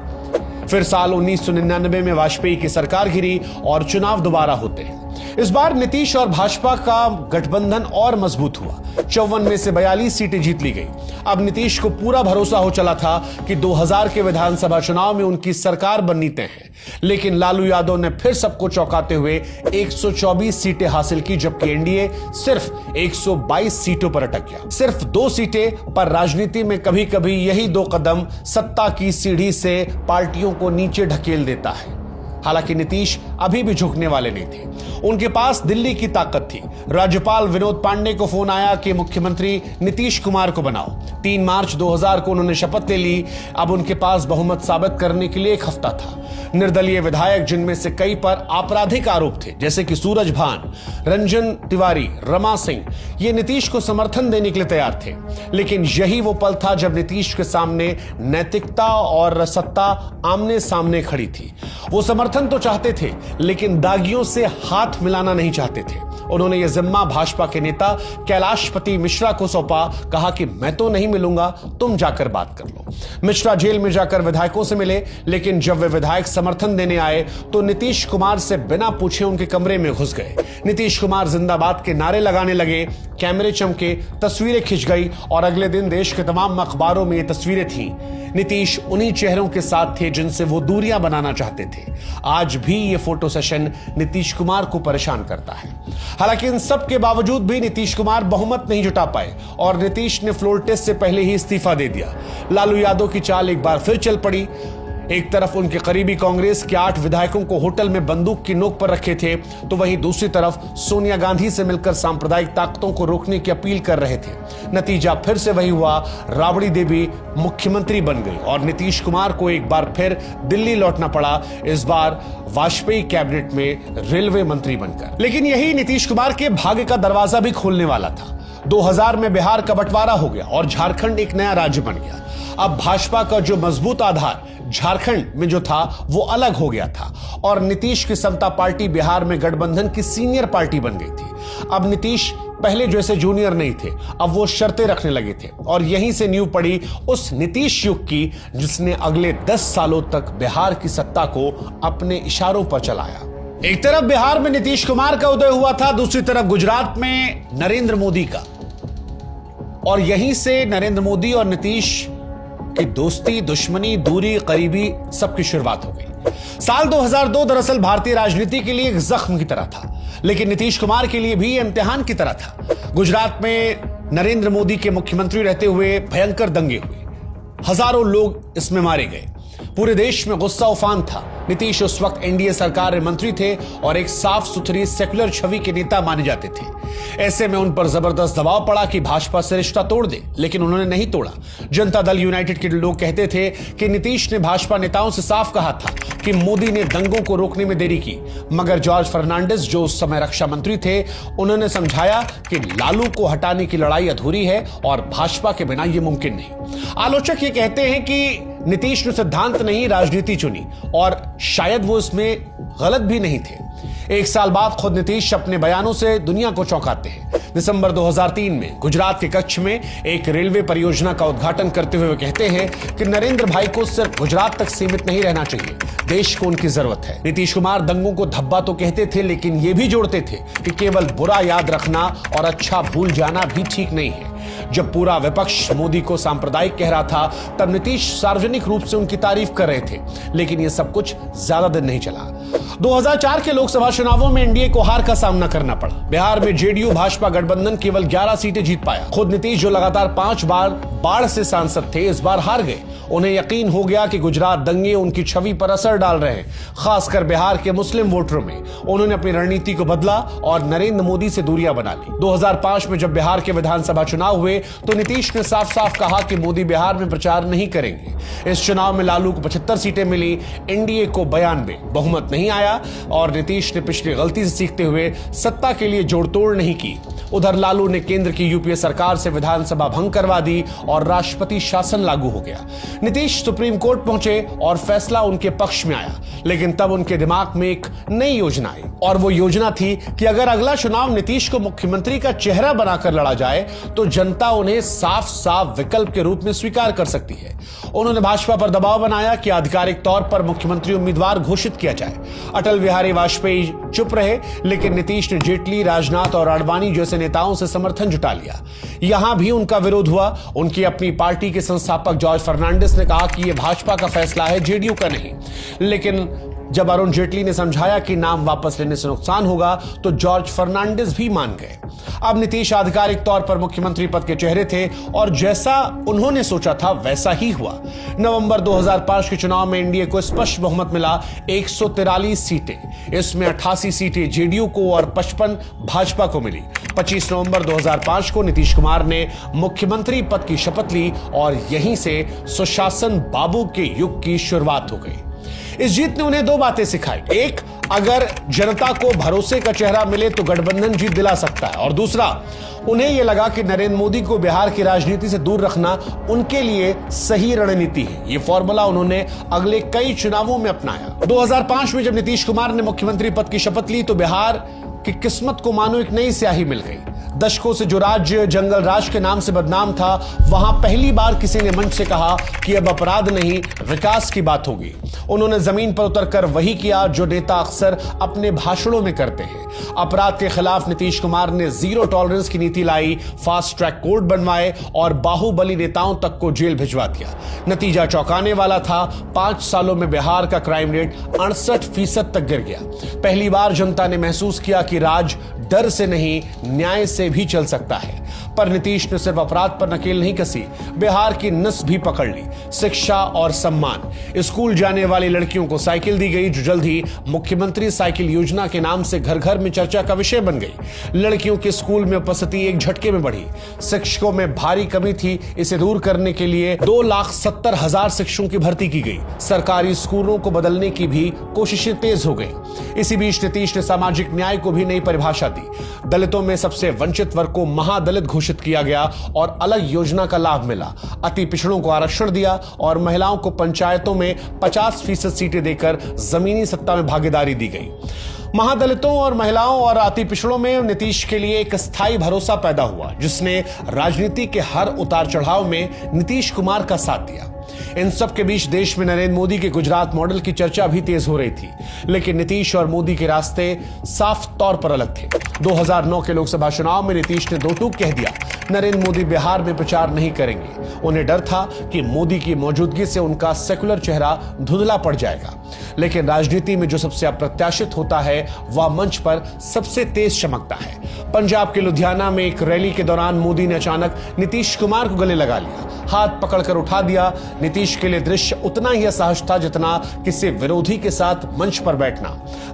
[SPEAKER 1] फिर साल 1999 में वाजपेयी की सरकार गिरी और चुनाव दोबारा होते हैं। इस बार नीतीश और भाजपा का गठबंधन और मजबूत हुआ। 54 में से 42 सीटें जीत ली गई। अब नीतीश को पूरा भरोसा हो चला था कि 2000 के विधानसभा चुनाव में उनकी सरकार बननी तय है। लेकिन लालू यादव ने फिर सबको चौंकाते हुए 124 सीटें हासिल की, जबकि एनडीए सिर्फ 122 सीटों पर अटक गया। सिर्फ 2 सीटें, पर राजनीति में कभी कभी यही 2 कदम सत्ता की सीढ़ी से पार्टियों को नीचे ढकेल देता है। हालांकि नीतीश अभी भी झुकने वाले नहीं थे। उनके पास दिल्ली की ताकत थी। राज्यपाल विनोद पांडे को फोन आया कि मुख्यमंत्री नीतीश कुमार को बनाओ। 3 मार्च 2000 को उन्होंने शपथ ले ली। अब उनके पास बहुमत साबित करने के लिए एक हफ्ता था। निर्दलीय विधायक, जिनमें से कई पर आपराधिक आरोप थे, जैसे कि सूरज भान, रंजन तिवारी, रमा सिंह, ये नीतीश को समर्थन देने के लिए तैयार थे। लेकिन यही वो पल था जब नीतीश के सामने नैतिकता और सत्ता आमने सामने खड़ी थी। वो समर्थन तो चाहते थे, लेकिन दागियों से हाथ मिलाना नहीं चाहते थे। उन्होंने यह जिम्मा भाजपा के नेता कैलाशपति मिश्रा को सौंपा। कहा कि मैं तो नहीं मिलूंगा, तुम जाकर बात कर लो। मिश्रा जेल में जाकर विधायकों से मिले, लेकिन जब वे विधायक समर्थन देने आए तो नीतीश कुमार से बिना पूछे उनके कमरे में घुस गए। नीतीश कुमार जिंदाबाद के नारे लगाने लगे, कैमरे चमके, तस्वीरें खिंच गई और अगले दिन देश के तमाम अखबारों में ये तस्वीरें थीं। नीतीश उन्हीं चेहरों के साथ थे जिनसे वो दूरियां बनाना चाहते थे। आज भी ये फोटो सेशन नीतीश कुमार को परेशान करता है। हालांकि इन सब के बावजूद भी नीतीश कुमार बहुमत नहीं जुटा पाए और नीतीश ने फ्लोर टेस्ट से पहले ही इस्तीफा दे दिया। लालू यादव की चाल एक बार फिर चल पड़ी। एक तरफ उनके करीबी कांग्रेस के 8 विधायकों को होटल में बंदूक की नोक पर रखे थे, तो वहीं दूसरी तरफ सोनिया गांधी से मिलकर सांप्रदायिक ताकतों को रोकने की अपील कर रहे थे। नतीजा फिर से वही हुआ। राबड़ी देवी मुख्यमंत्री बन गई और नीतीश कुमार को एक बार फिर दिल्ली लौटना पड़ा, इस बार वाजपेयी कैबिनेट में रेलवे मंत्री बनकर। लेकिन यही नीतीश कुमार के भाग्य का दरवाजा भी खोलने वाला था। 2000 में बिहार का बंटवारा हो गया और झारखंड एक नया राज्य बन गया। अब भाजपा का जो मजबूत आधार झारखंड में जो था वो अलग हो गया था और नीतीश की समता पार्टी बिहार में गठबंधन की सीनियर पार्टी बन गई थी। अब नीतीश पहले जैसे जूनियर नहीं थे, अब वो शर्तें रखने लगे थे और यहीं से नींव पड़ी उस नीतीश युग की जिसने अगले 10 सालों तक बिहार की सत्ता को अपने इशारों पर चलाया। एक तरफ बिहार में नीतीश कुमार का उदय हुआ था, दूसरी तरफ गुजरात में नरेंद्र मोदी का, और यहीं से नरेंद्र मोदी और नीतीश की दोस्ती, दुश्मनी, दूरी, करीबी सबकी शुरुआत हो गई। साल 2002 दरअसल भारतीय राजनीति के लिए एक जख्म की तरह था, लेकिन नीतीश कुमार के लिए भी इम्तिहान की तरह था। गुजरात में नरेंद्र मोदी के मुख्यमंत्री रहते हुए भयंकर दंगे हुए, हजारों लोग इसमें मारे गए। पूरे देश में गुस्सा उफान था। नीतीश उस वक्त एनडीए सरकार में मंत्री थे और एक साफ सुथरी सेक्युलर छवि के नेता माने जाते थे। ऐसे में उन पर जबरदस्त दबाव पड़ा कि भाजपा से रिश्ता तोड़ दे, लेकिन उन्होंने नहीं तोड़ा। जनता दल यूनाइटेड के लोग कहते थे कि नीतीश ने भाजपा नेताओं से साफ कहा था कि मोदी ने दंगों को रोकने में देरी की, मगर जॉर्ज फर्नांडिस, जो उस समय रक्षा मंत्री थे, उन्होंने समझाया कि लालू को हटाने की लड़ाई अधूरी है और भाजपा के बिना यह मुमकिन नहीं। आलोचक ये कहते हैं कि नीतीश ने सिद्धांत नहीं, राजनीति चुनी और शायद वो इसमें गलत भी नहीं थे। एक साल बाद खुद नीतीश अपने बयानों से दुनिया को चौंकाते हैं। दिसंबर 2003 में गुजरात के कच्छ में एक रेलवे परियोजना का उद्घाटन करते हुए वे कहते हैं कि नरेंद्र भाई को सिर्फ गुजरात तक सीमित नहीं रहना चाहिए, देश को उनकी जरूरत है। नीतीश कुमार दंगों को धब्बा तो कहते थे, लेकिन ये भी जोड़ते थे कि केवल बुरा याद रखना और अच्छा भूल जाना भी ठीक नहीं है। जब पूरा विपक्ष मोदी को सांप्रदायिक कह रहा था, तब नीतीश सार्वजनिक रूप से उनकी तारीफ कर रहे थे, लेकिन यह सब कुछ ज्यादा दिन नहीं चला। 2004 के लोकसभा चुनावों में एनडीए को हार का सामना करना पड़ा। बिहार में जेडीयू भाजपा गठबंधन केवल 11 सीटें जीत पाया। खुद नीतीश, जो लगातार 5 बार बाढ़ से सांसद थे, इस बार हार गए। उन्हें यकीन हो गया कि गुजरात दंगे उनकी छवि पर असर डाल रहे हैं, खासकर बिहार के मुस्लिम वोटरों में। उन्होंने अपनी रणनीति को बदला और नरेंद्र मोदी से दूरियां बना ली। 2005 में जब बिहार के विधानसभा चुनाव हुए तो नीतीश ने साफ साफ कहा कि मोदी बिहार में प्रचार नहीं करेंगे। इस चुनाव में लालू को 75 सीटें मिली, एनडीए को 92। बहुमत नहीं आया और नीतीश ने पिछली गलती से सीखते हुए सत्ता के लिए जोड़तोड़ नहीं की। उधर लालू ने केंद्र की यूपीए सरकार से विधानसभा भंग करवा दी और राष्ट्रपति शासन लागू हो गया। नीतीश सुप्रीम कोर्ट पहुंचे और फैसला उनके पक्ष में आया, लेकिन तब उनके दिमाग में एक नई योजना आई और वो योजना थी कि अगर अगला चुनाव नीतीश को मुख्यमंत्री का चेहरा बनाकर लड़ा जाए तो जनता उन्हें साफ साफ विकल्प के रूप में स्वीकार कर सकती है। उन्होंने भाजपा पर दबाव बनाया कि आधिकारिक तौर पर मुख्यमंत्री उम्मीदवार घोषित किया जाए। अटल बिहारी वाजपेयी चुप रहे, लेकिन नीतीश ने जेटली, राजनाथ और आडवाणी जैसे नेताओं से समर्थन जुटा लिया। यहां भी उनका विरोध हुआ। उनकी अपनी पार्टी के संस्थापक जॉर्ज फर्नांडिस ने कहा कि यह भाजपा का फैसला है, जेडीयू का नहीं। लेकिन जब अरुण जेटली ने समझाया कि नाम वापस लेने से नुकसान होगा तो जॉर्ज फर्नांडिस भी मान गए। अब नीतीश आधिकारिक तौर पर मुख्यमंत्री पद के चेहरे थे और जैसा उन्होंने सोचा था वैसा ही हुआ। नवंबर 2005 के चुनाव में एनडीए को स्पष्ट बहुमत मिला, 143 सीटें। इसमें 88 सीटें जेडीयू को और 55 भाजपा को मिली। 25 नवंबर 2005 को नीतीश कुमार ने मुख्यमंत्री पद की शपथ ली और यहीं से सुशासन बाबू के युग की शुरुआत हो गई। इस जीत ने उन्हें दो बातें सिखाई। एक, अगर जनता को भरोसे का चेहरा मिले तो गठबंधन जीत दिला सकता है, और दूसरा, उन्हें यह लगा कि नरेंद्र मोदी को बिहार की राजनीति से दूर रखना उनके लिए सही रणनीति है। यह फॉर्मूला उन्होंने अगले कई चुनावों में अपनाया। 2005 में जब नीतीश कुमार ने मुख्यमंत्री पद की शपथ ली तो बिहार की किस्मत को मानो एक नई स्याही मिल गई। दशकों से जो राज्य जंगल राज के नाम से बदनाम था, वहां पहली बार किसी ने मंच से कहा कि अब अपराध नहीं, विकास की बात होगी। उन्होंने जमीन पर उतरकर वही किया जो नेता अक्सर अपने भाषणों में करते हैं। अपराध के खिलाफ नीतीश कुमार ने जीरो टॉलरेंस की नीति लाई, फास्ट ट्रैक कोर्ट बनवाए और बाहुबली नेताओं तक को जेल भिजवा दिया। नतीजा चौंकाने वाला था। 5 सालों में बिहार का क्राइम रेट 68% तक गिर गया। पहली बार जनता ने महसूस किया कि राज डर से नहीं, न्याय से भी चल सकता है। पर नीतीश ने सिर्फ अपराध पर नकेल नहीं कसी, बिहार की नस भी पकड़ ली। शिक्षा और सम्मान। स्कूल जाने वाली लड़कियों को साइकिल दी गई, जो जल्द ही मुख्यमंत्री साइकिल योजना के नाम से घर घर में चर्चा का विषय बन गई। लड़कियों के स्कूल में उपस्थिति एक झटके में बढ़ी। शिक्षकों में भारी कमी थी, इसे दूर करने के लिए 2,70,000 शिक्षकों की भर्ती की गई। सरकारी स्कूलों को बदलने की भी कोशिशें तेज हो गई। इसी बीच नीतीश ने सामाजिक न्याय को भी नई परिभाषा दी। दलितों में सबसे वंचित वर्ग को महादलित घोषित किया गया और अलग योजना का लाभ मिला। अति पिछड़ों को आरक्षण दिया और महिलाओं को पंचायतों में 50% सीटें देकर जमीनी सत्ता में भागीदारी दी गई। महादलितों और महिलाओं और अति पिछड़ों में नीतीश के लिए एक स्थायी भरोसा पैदा हुआ, जिसने राजनीति के हर उतार चढ़ाव में नीतीश कुमार का साथ दिया। इन सब के बीच देश में नरेंद्र मोदी के गुजरात मॉडल की चर्चा भी तेज हो रही थी, लेकिन नीतीश और मोदी के रास्ते साफ तौर पर अलग थे। 2009 के लोकसभा चुनाव में नीतीश ने दो टूक कह दिया, नरेंद्र मोदी बिहार में प्रचार नहीं करेंगे। उन्हें डर था कि मोदी की मौजूदगी से उनका सेकुलर चेहरा धुंधला पड़ जाएगा। लेकिन राजनीति में जो सबसे अप्रत्याशित होता है वह मंच पर सबसे तेज चमकता है। पंजाब के लुधियाना में एक रैली के दौरान मोदी ने अचानक नीतीश कुमार को गले लगा लिया, हाथ पकड़कर उठा दिया। नीतीश के लिए दृश्य उतना ही असहज था जितना किसी विरोधी के साथ मंच पर बैठना।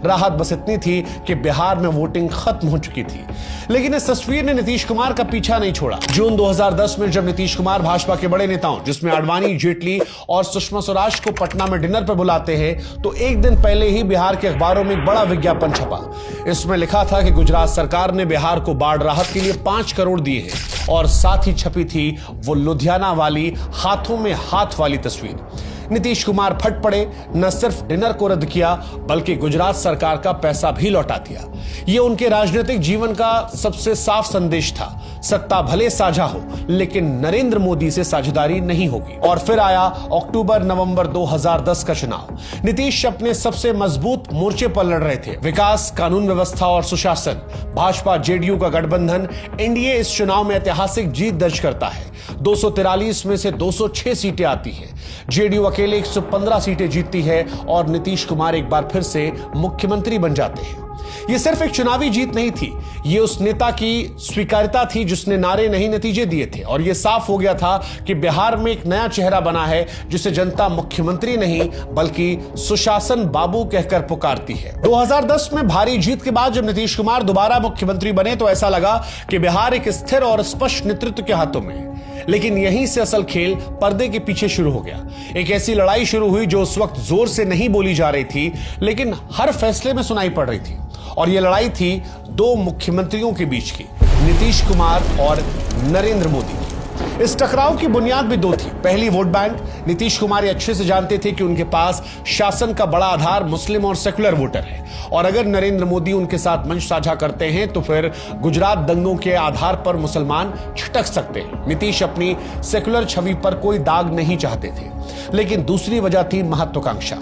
[SPEAKER 1] राहत बस इतनी थी कि बिहार में वोटिंग खत्म हो चुकी थी, लेकिन इस तस्वीर ने नीतीश कुमार का पीछा नहीं छोड़ा। जून 2010 में जब नीतीश कुमार भाजपा के बड़े नेताओं, जिसमें आडवाणी, जेटली और सुषमा स्वराज को पटना में डिनर पर बुलाते हैं, तो एक दिन पहले ही बिहार के अखबारों में एक बड़ा विज्ञापन छपा। इसमें लिखा था कि गुजरात सरकार ने बिहार को बाढ़ राहत के लिए 5 करोड़ दिए हैं, और साथ ही छपी थी वो लुधियाना वाली हाथों में हाथ वाली तस्वीर। नीतीश कुमार फट पड़े, न सिर्फ डिनर को रद्द किया बल्कि गुजरात सरकार का पैसा भी लौटा दिया। यह उनके राजनीतिक जीवन का सबसे साफ संदेश था, सत्ता भले साझा हो लेकिन नरेंद्र मोदी से साझेदारी नहीं होगी। और फिर आया अक्टूबर नवंबर 2010 का चुनाव। नीतीश अपने सबसे मजबूत मोर्चे पर लड़ रहे थे, विकास, कानून व्यवस्था और सुशासन। भाजपा जेडीयू का गठबंधन एनडीए इस चुनाव में ऐतिहासिक जीत दर्ज करता है। 243 में से 206 सीटें आती हैं। जेडीयू अकेले 115 सीटें जीतती है और नीतीश कुमार एक बार फिर से मुख्यमंत्री बन जाते हैं। यह सिर्फ एक चुनावी जीत नहीं थी, यह उस नेता की स्वीकार्यता थी जिसने नारे नहीं नतीजे दिए थे। और यह साफ हो गया था कि बिहार में एक नया चेहरा बना है जिसे जनता मुख्यमंत्री नहीं बल्कि सुशासन बाबू कहकर पुकारती है। 2010 में भारी जीत के बाद जब नीतीश कुमार दोबारा मुख्यमंत्री बने तो ऐसा लगा कि बिहार एक स्थिर और स्पष्ट नेतृत्व के हाथों में है। लेकिन यहीं से असल खेल पर्दे के पीछे शुरू हो गया। एक ऐसी लड़ाई शुरू हुई जो उस वक्त जोर से नहीं बोली जा रही थी लेकिन हर फैसले में सुनाई पड़ रही थी। और यह लड़ाई थी दो मुख्यमंत्रियों के बीच की, नीतीश कुमार और नरेंद्र मोदी की। इस टकराव की बुनियाद भी दो थी। पहली, वोट बैंक। नीतीश कुमार ये अच्छे से जानते थे कि उनके पास शासन का बड़ा आधार मुस्लिम और सेकुलर वोटर है, और अगर नरेंद्र मोदी उनके साथ मंच साझा करते हैं तो फिर गुजरात दंगों के आधार पर मुसलमान छिटक सकते हैं। नीतीश अपनी सेकुलर छवि पर कोई दाग नहीं चाहते थे। लेकिन दूसरी वजह थी महत्वाकांक्षा।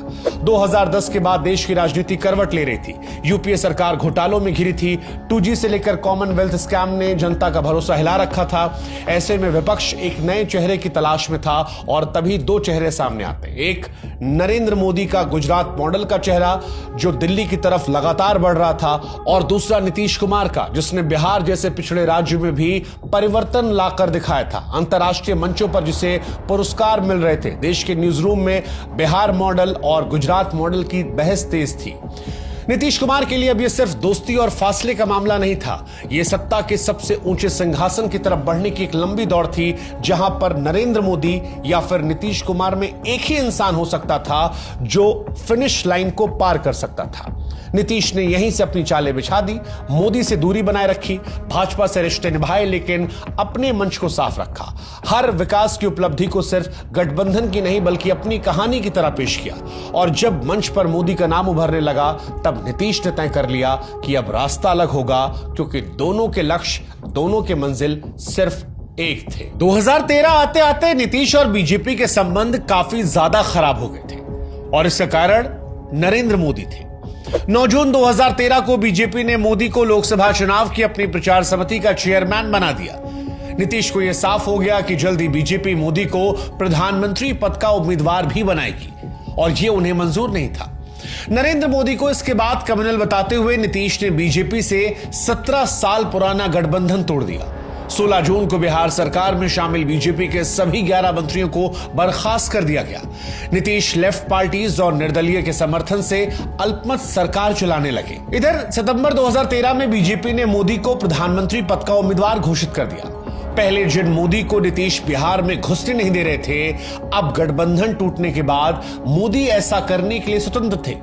[SPEAKER 1] 2010 के बाद देश की राजनीति करवट ले रही थी। यूपीए सरकार घोटालों में घिरी थी। 2G से लेकर कॉमनवेल्थ स्कैम ने जनता का भरोसा हिला रखा था। ऐसे में विपक्ष एक नए चेहरे की तलाश में था और तभी दो चेहरे सामने आते हैं। एक नरेंद्र मोदी का गुजरात मॉडल का चेहरा जो दिल्ली की तरफ लगातार बढ़ रहा था, और दूसरा नीतीश कुमार का जिसने बिहार जैसे पिछड़े राज्य में भी परिवर्तन लाकर दिखाया था। अंतर्राष्ट्रीय मंचों पर जिसे पुरस्कार मिल रहे थे। देश के न्यूज रूम में बिहार मॉडल और गुजरात मॉडल की बहस तेज थी। नीतीश कुमार के लिए अब यह सिर्फ दोस्ती और फासले का मामला नहीं था, यह सत्ता के सबसे ऊंचे सिंहासन की तरफ बढ़ने की एक लंबी दौड़ थी, जहां पर नरेंद्र मोदी या फिर नीतीश कुमार में एक ही इंसान हो सकता था जो फिनिश लाइन को पार कर सकता था। नीतीश ने यहीं से अपनी चालें बिछा दी, मोदी से दूरी बनाए रखी, भाजपा से रिश्ते निभाए, लेकिन अपने मंच को साफ रखा। हर विकास की उपलब्धि को सिर्फ गठबंधन की नहीं बल्कि अपनी कहानी की तरह पेश किया। और जब मंच पर मोदी का नाम उभरने लगा तब नीतीश ने तय कर लिया कि अब रास्ता अलग होगा, क्योंकि दोनों के लक्ष्य, दोनों के मंजिल सिर्फ एक थे। 2013 आते आते नीतीश और बीजेपी के संबंध काफी ज्यादा खराब हो गए थे और इसका कारण नरेंद्र मोदी थे। 9 जून 2013 को बीजेपी ने मोदी को लोकसभा चुनाव की अपनी प्रचार समिति का चेयरमैन बना दिया। नीतीश को यह साफ हो गया कि जल्दी बीजेपी मोदी को प्रधानमंत्री पद का उम्मीदवार भी बनाएगी और यह उन्हें मंजूर नहीं था। नरेंद्र मोदी को इसके बाद क्रिमिनल बताते हुए नीतीश ने बीजेपी से 17 साल पुराना गठबंधन तोड़ दिया। 16 जून को बिहार सरकार में शामिल बीजेपी के सभी 11 मंत्रियों को बर्खास्त कर दिया गया। नीतीश लेफ्ट पार्टीज और निर्दलीय के समर्थन से अल्पमत सरकार चलाने लगे। इधर सितंबर 2013 में बीजेपी ने मोदी को प्रधानमंत्री पद का उम्मीदवार घोषित कर दिया। पहले जिन मोदी को नीतीश बिहार में घुसने नहीं दे रहे थे, अब गठबंधन टूटने के बाद मोदी ऐसा करने के लिए स्वतंत्र थे।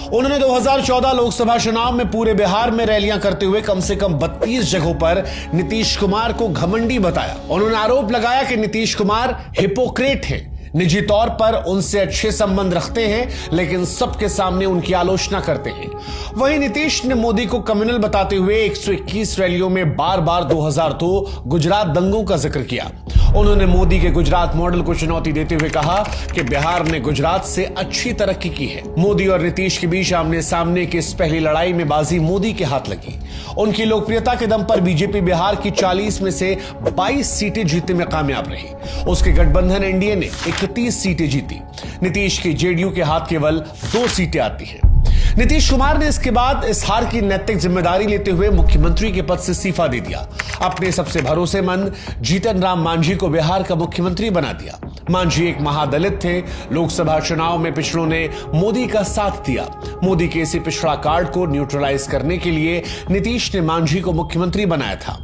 [SPEAKER 1] उन्होंने 2014 लोकसभा चुनाव में पूरे बिहार में रैलियां करते हुए कम से कम 32 जगहों पर नीतीश कुमार को घमंडी बताया। उन्होंने आरोप लगाया कि नीतीश कुमार हिपोक्रेट है, निजी तौर पर उनसे अच्छे संबंध रखते हैं लेकिन सबके सामने उनकी आलोचना करते हैं। वहीं नीतीश ने मोदी को क्रिमिनल बताते हुए 121 रैलियों में बार बार 2002 गुजरात दंगों का जिक्र किया। उन्होंने मोदी के गुजरात मॉडल को चुनौती देते हुए कहा कि बिहार ने गुजरात से अच्छी तरक्की की है। मोदी और नीतीश के बीच आमने सामने की इस पहली लड़ाई में बाजी मोदी के हाथ लगी। उनकी लोकप्रियता के दम पर बीजेपी बिहार की 40 में से 22 सीटें जीतने में कामयाब रही। उसके गठबंधन एनडीए ने 31 सीटें जीती। नीतीश की जेडीयू के हाथ केवल 2 सीटें आती हैं। नीतीश कुमार ने इसके बाद इस हार की नैतिक जिम्मेदारी लेते हुए मुख्यमंत्री के पद से इस्तीफा दे दिया। अपने सबसे भरोसेमंद जीतन राम मांझी को बिहार का मुख्यमंत्री बना दिया। मांझी एक महादलित थे। लोकसभा चुनाव में पिछड़ों ने मोदी का साथ दिया। मोदी के इसी पिछड़ा कार्ड को न्यूट्रलाइज करने के लिए नीतीश ने मांझी को मुख्यमंत्री बनाया था।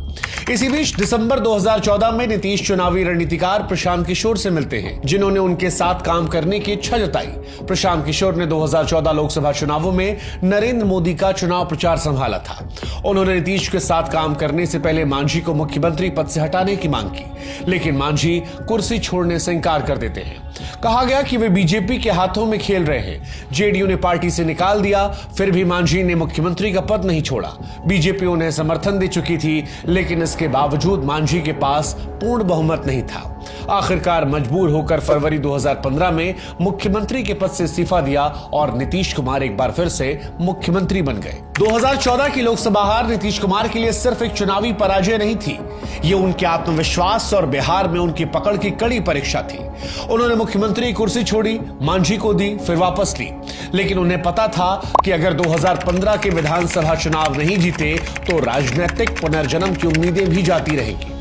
[SPEAKER 1] इसी बीच दिसंबर 2014 में नीतीश चुनावी रणनीतिकार प्रशांत किशोर से मिलते हैं, जिन्होंने उनके साथ काम करने की इच्छा जताई। प्रशांत किशोर ने 2014 लोकसभा चुनावों में नरेंद्र मोदी का चुनाव प्रचार संभाला था। उन्होंने नीतीश के साथ काम करने से पहले मांझी को मुख्यमंत्री पद से हटाने की मांग की, लेकिन मांझी कुर्सी छोड़ने से इंकार कर देते हैं। कहा गया कि वे बीजेपी के हाथों में खेल रहे हैं। जेडीयू ने पार्टी से निकाल दिया, फिर भी मांझी ने मुख्यमंत्री का पद नहीं छोड़ा। बीजेपी उन्हें समर्थन दे चुकी थी, लेकिन इसके बावजूद मांझी के पास पूर्ण बहुमत नहीं था। आखिरकार मजबूर होकर फरवरी 2015 में मुख्यमंत्री के पद से इस्तीफा दिया और नीतीश कुमार एक बार फिर से मुख्यमंत्री बन गए। 2014 की लोकसभा हार नीतीश कुमार के लिए सिर्फ एक चुनावी पराजय नहीं थी, ये उनके आत्मविश्वास और बिहार में उनकी पकड़ की कड़ी परीक्षा थी। उन्होंने मुख्यमंत्री की कुर्सी छोड़ी, मांझी को दी, फिर वापस ली, लेकिन उन्हें पता था कि अगर 2015 के विधानसभा चुनाव नहीं जीते तो राजनीतिक पुनर्जन्म की उम्मीदें भी जाती रहेगी।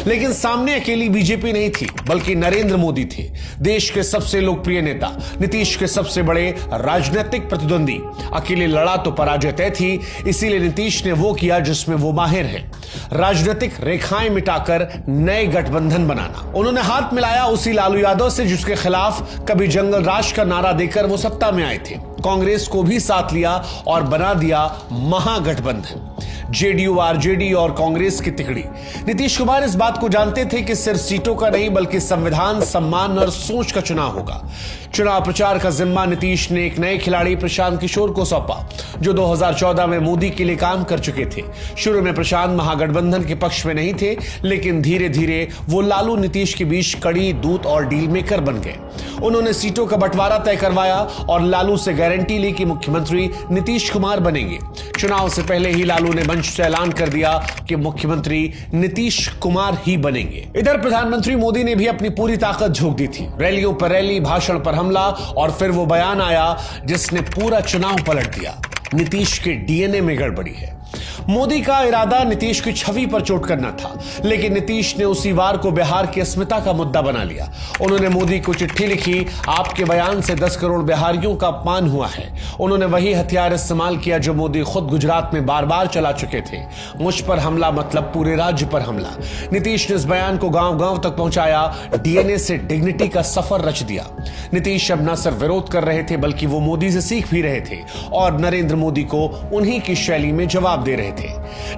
[SPEAKER 1] लेकिन सामने अकेली बीजेपी नहीं थी, बल्कि नरेंद्र मोदी थे, देश के सबसे लोकप्रिय नेता, नीतीश के सबसे बड़े राजनीतिक प्रतिद्वंदी। अकेले लड़ा तो पराजय तय थी, इसीलिए नीतीश ने वो किया जिसमें वो माहिर है, राजनीतिक रेखाएं मिटाकर नए गठबंधन बनाना। उन्होंने हाथ मिलाया उसी लालू यादव से जिसके खिलाफ कभी जंगल राज का नारा देकर वो सत्ता में आए थे। कांग्रेस को भी साथ लिया और बना दिया महागठबंधन, जेडीयू, आरजेडी और कांग्रेस की तिकड़ी। नीतीश कुमार इस बात को जानते थे कि सिर्फ सीटों का नहीं बल्कि संविधान, सम्मान और सोच का चुनाव होगा। चुनाव प्रचार का जिम्मा नीतीश ने एक नए खिलाड़ी प्रशांत किशोर को सौंपा, जो 2014 में मोदी के लिए काम कर चुके थे। शुरू में प्रशांत महागठबंधन के पक्ष में नहीं थे, लेकिन धीरे धीरे वो लालू नीतीश के बीच कड़ी दूत और डील मेकर बन गए। उन्होंने सीटों का बंटवारा तय करवाया और लालू से गारंटी ली कि मुख्यमंत्री नीतीश कुमार बनेंगे। चुनाव से पहले ही लालू ने मंच से ऐलान कर दिया कि मुख्यमंत्री नीतीश कुमार ही बनेंगे। इधर प्रधानमंत्री मोदी ने भी अपनी पूरी ताकत झोंक दी थी। रैलियों पर रैली, भाषण पर हमला और फिर वो बयान आया जिसने पूरा चुनाव पलट दिया। नीतीश के डीएनए में गड़बड़ी है। मोदी का इरादा नीतीश की छवि पर चोट करना था, लेकिन नीतीश ने उसी वार को बिहार की अस्मिता का मुद्दा बना लिया। उन्होंने मोदी को चिट्ठी लिखी, आपके बयान से 10 करोड़ बिहारियों का अपमान हुआ है। उन्होंने वही हथियार इस्तेमाल किया जो मोदी खुद गुजरात में बार बार चला चुके थे। मुझ पर हमला मतलब पूरे राज्य पर हमला। नीतीश ने इस बयान को गांव गांव तक पहुंचाया, डीएनए से डिग्निटी का सफर रच दिया। नीतीश अब न सिर्फ विरोध कर रहे थे बल्कि वो मोदी से सीख भी रहे थे और नरेंद्र मोदी को उन्हीं की शैली में जवाब दे रहे थे।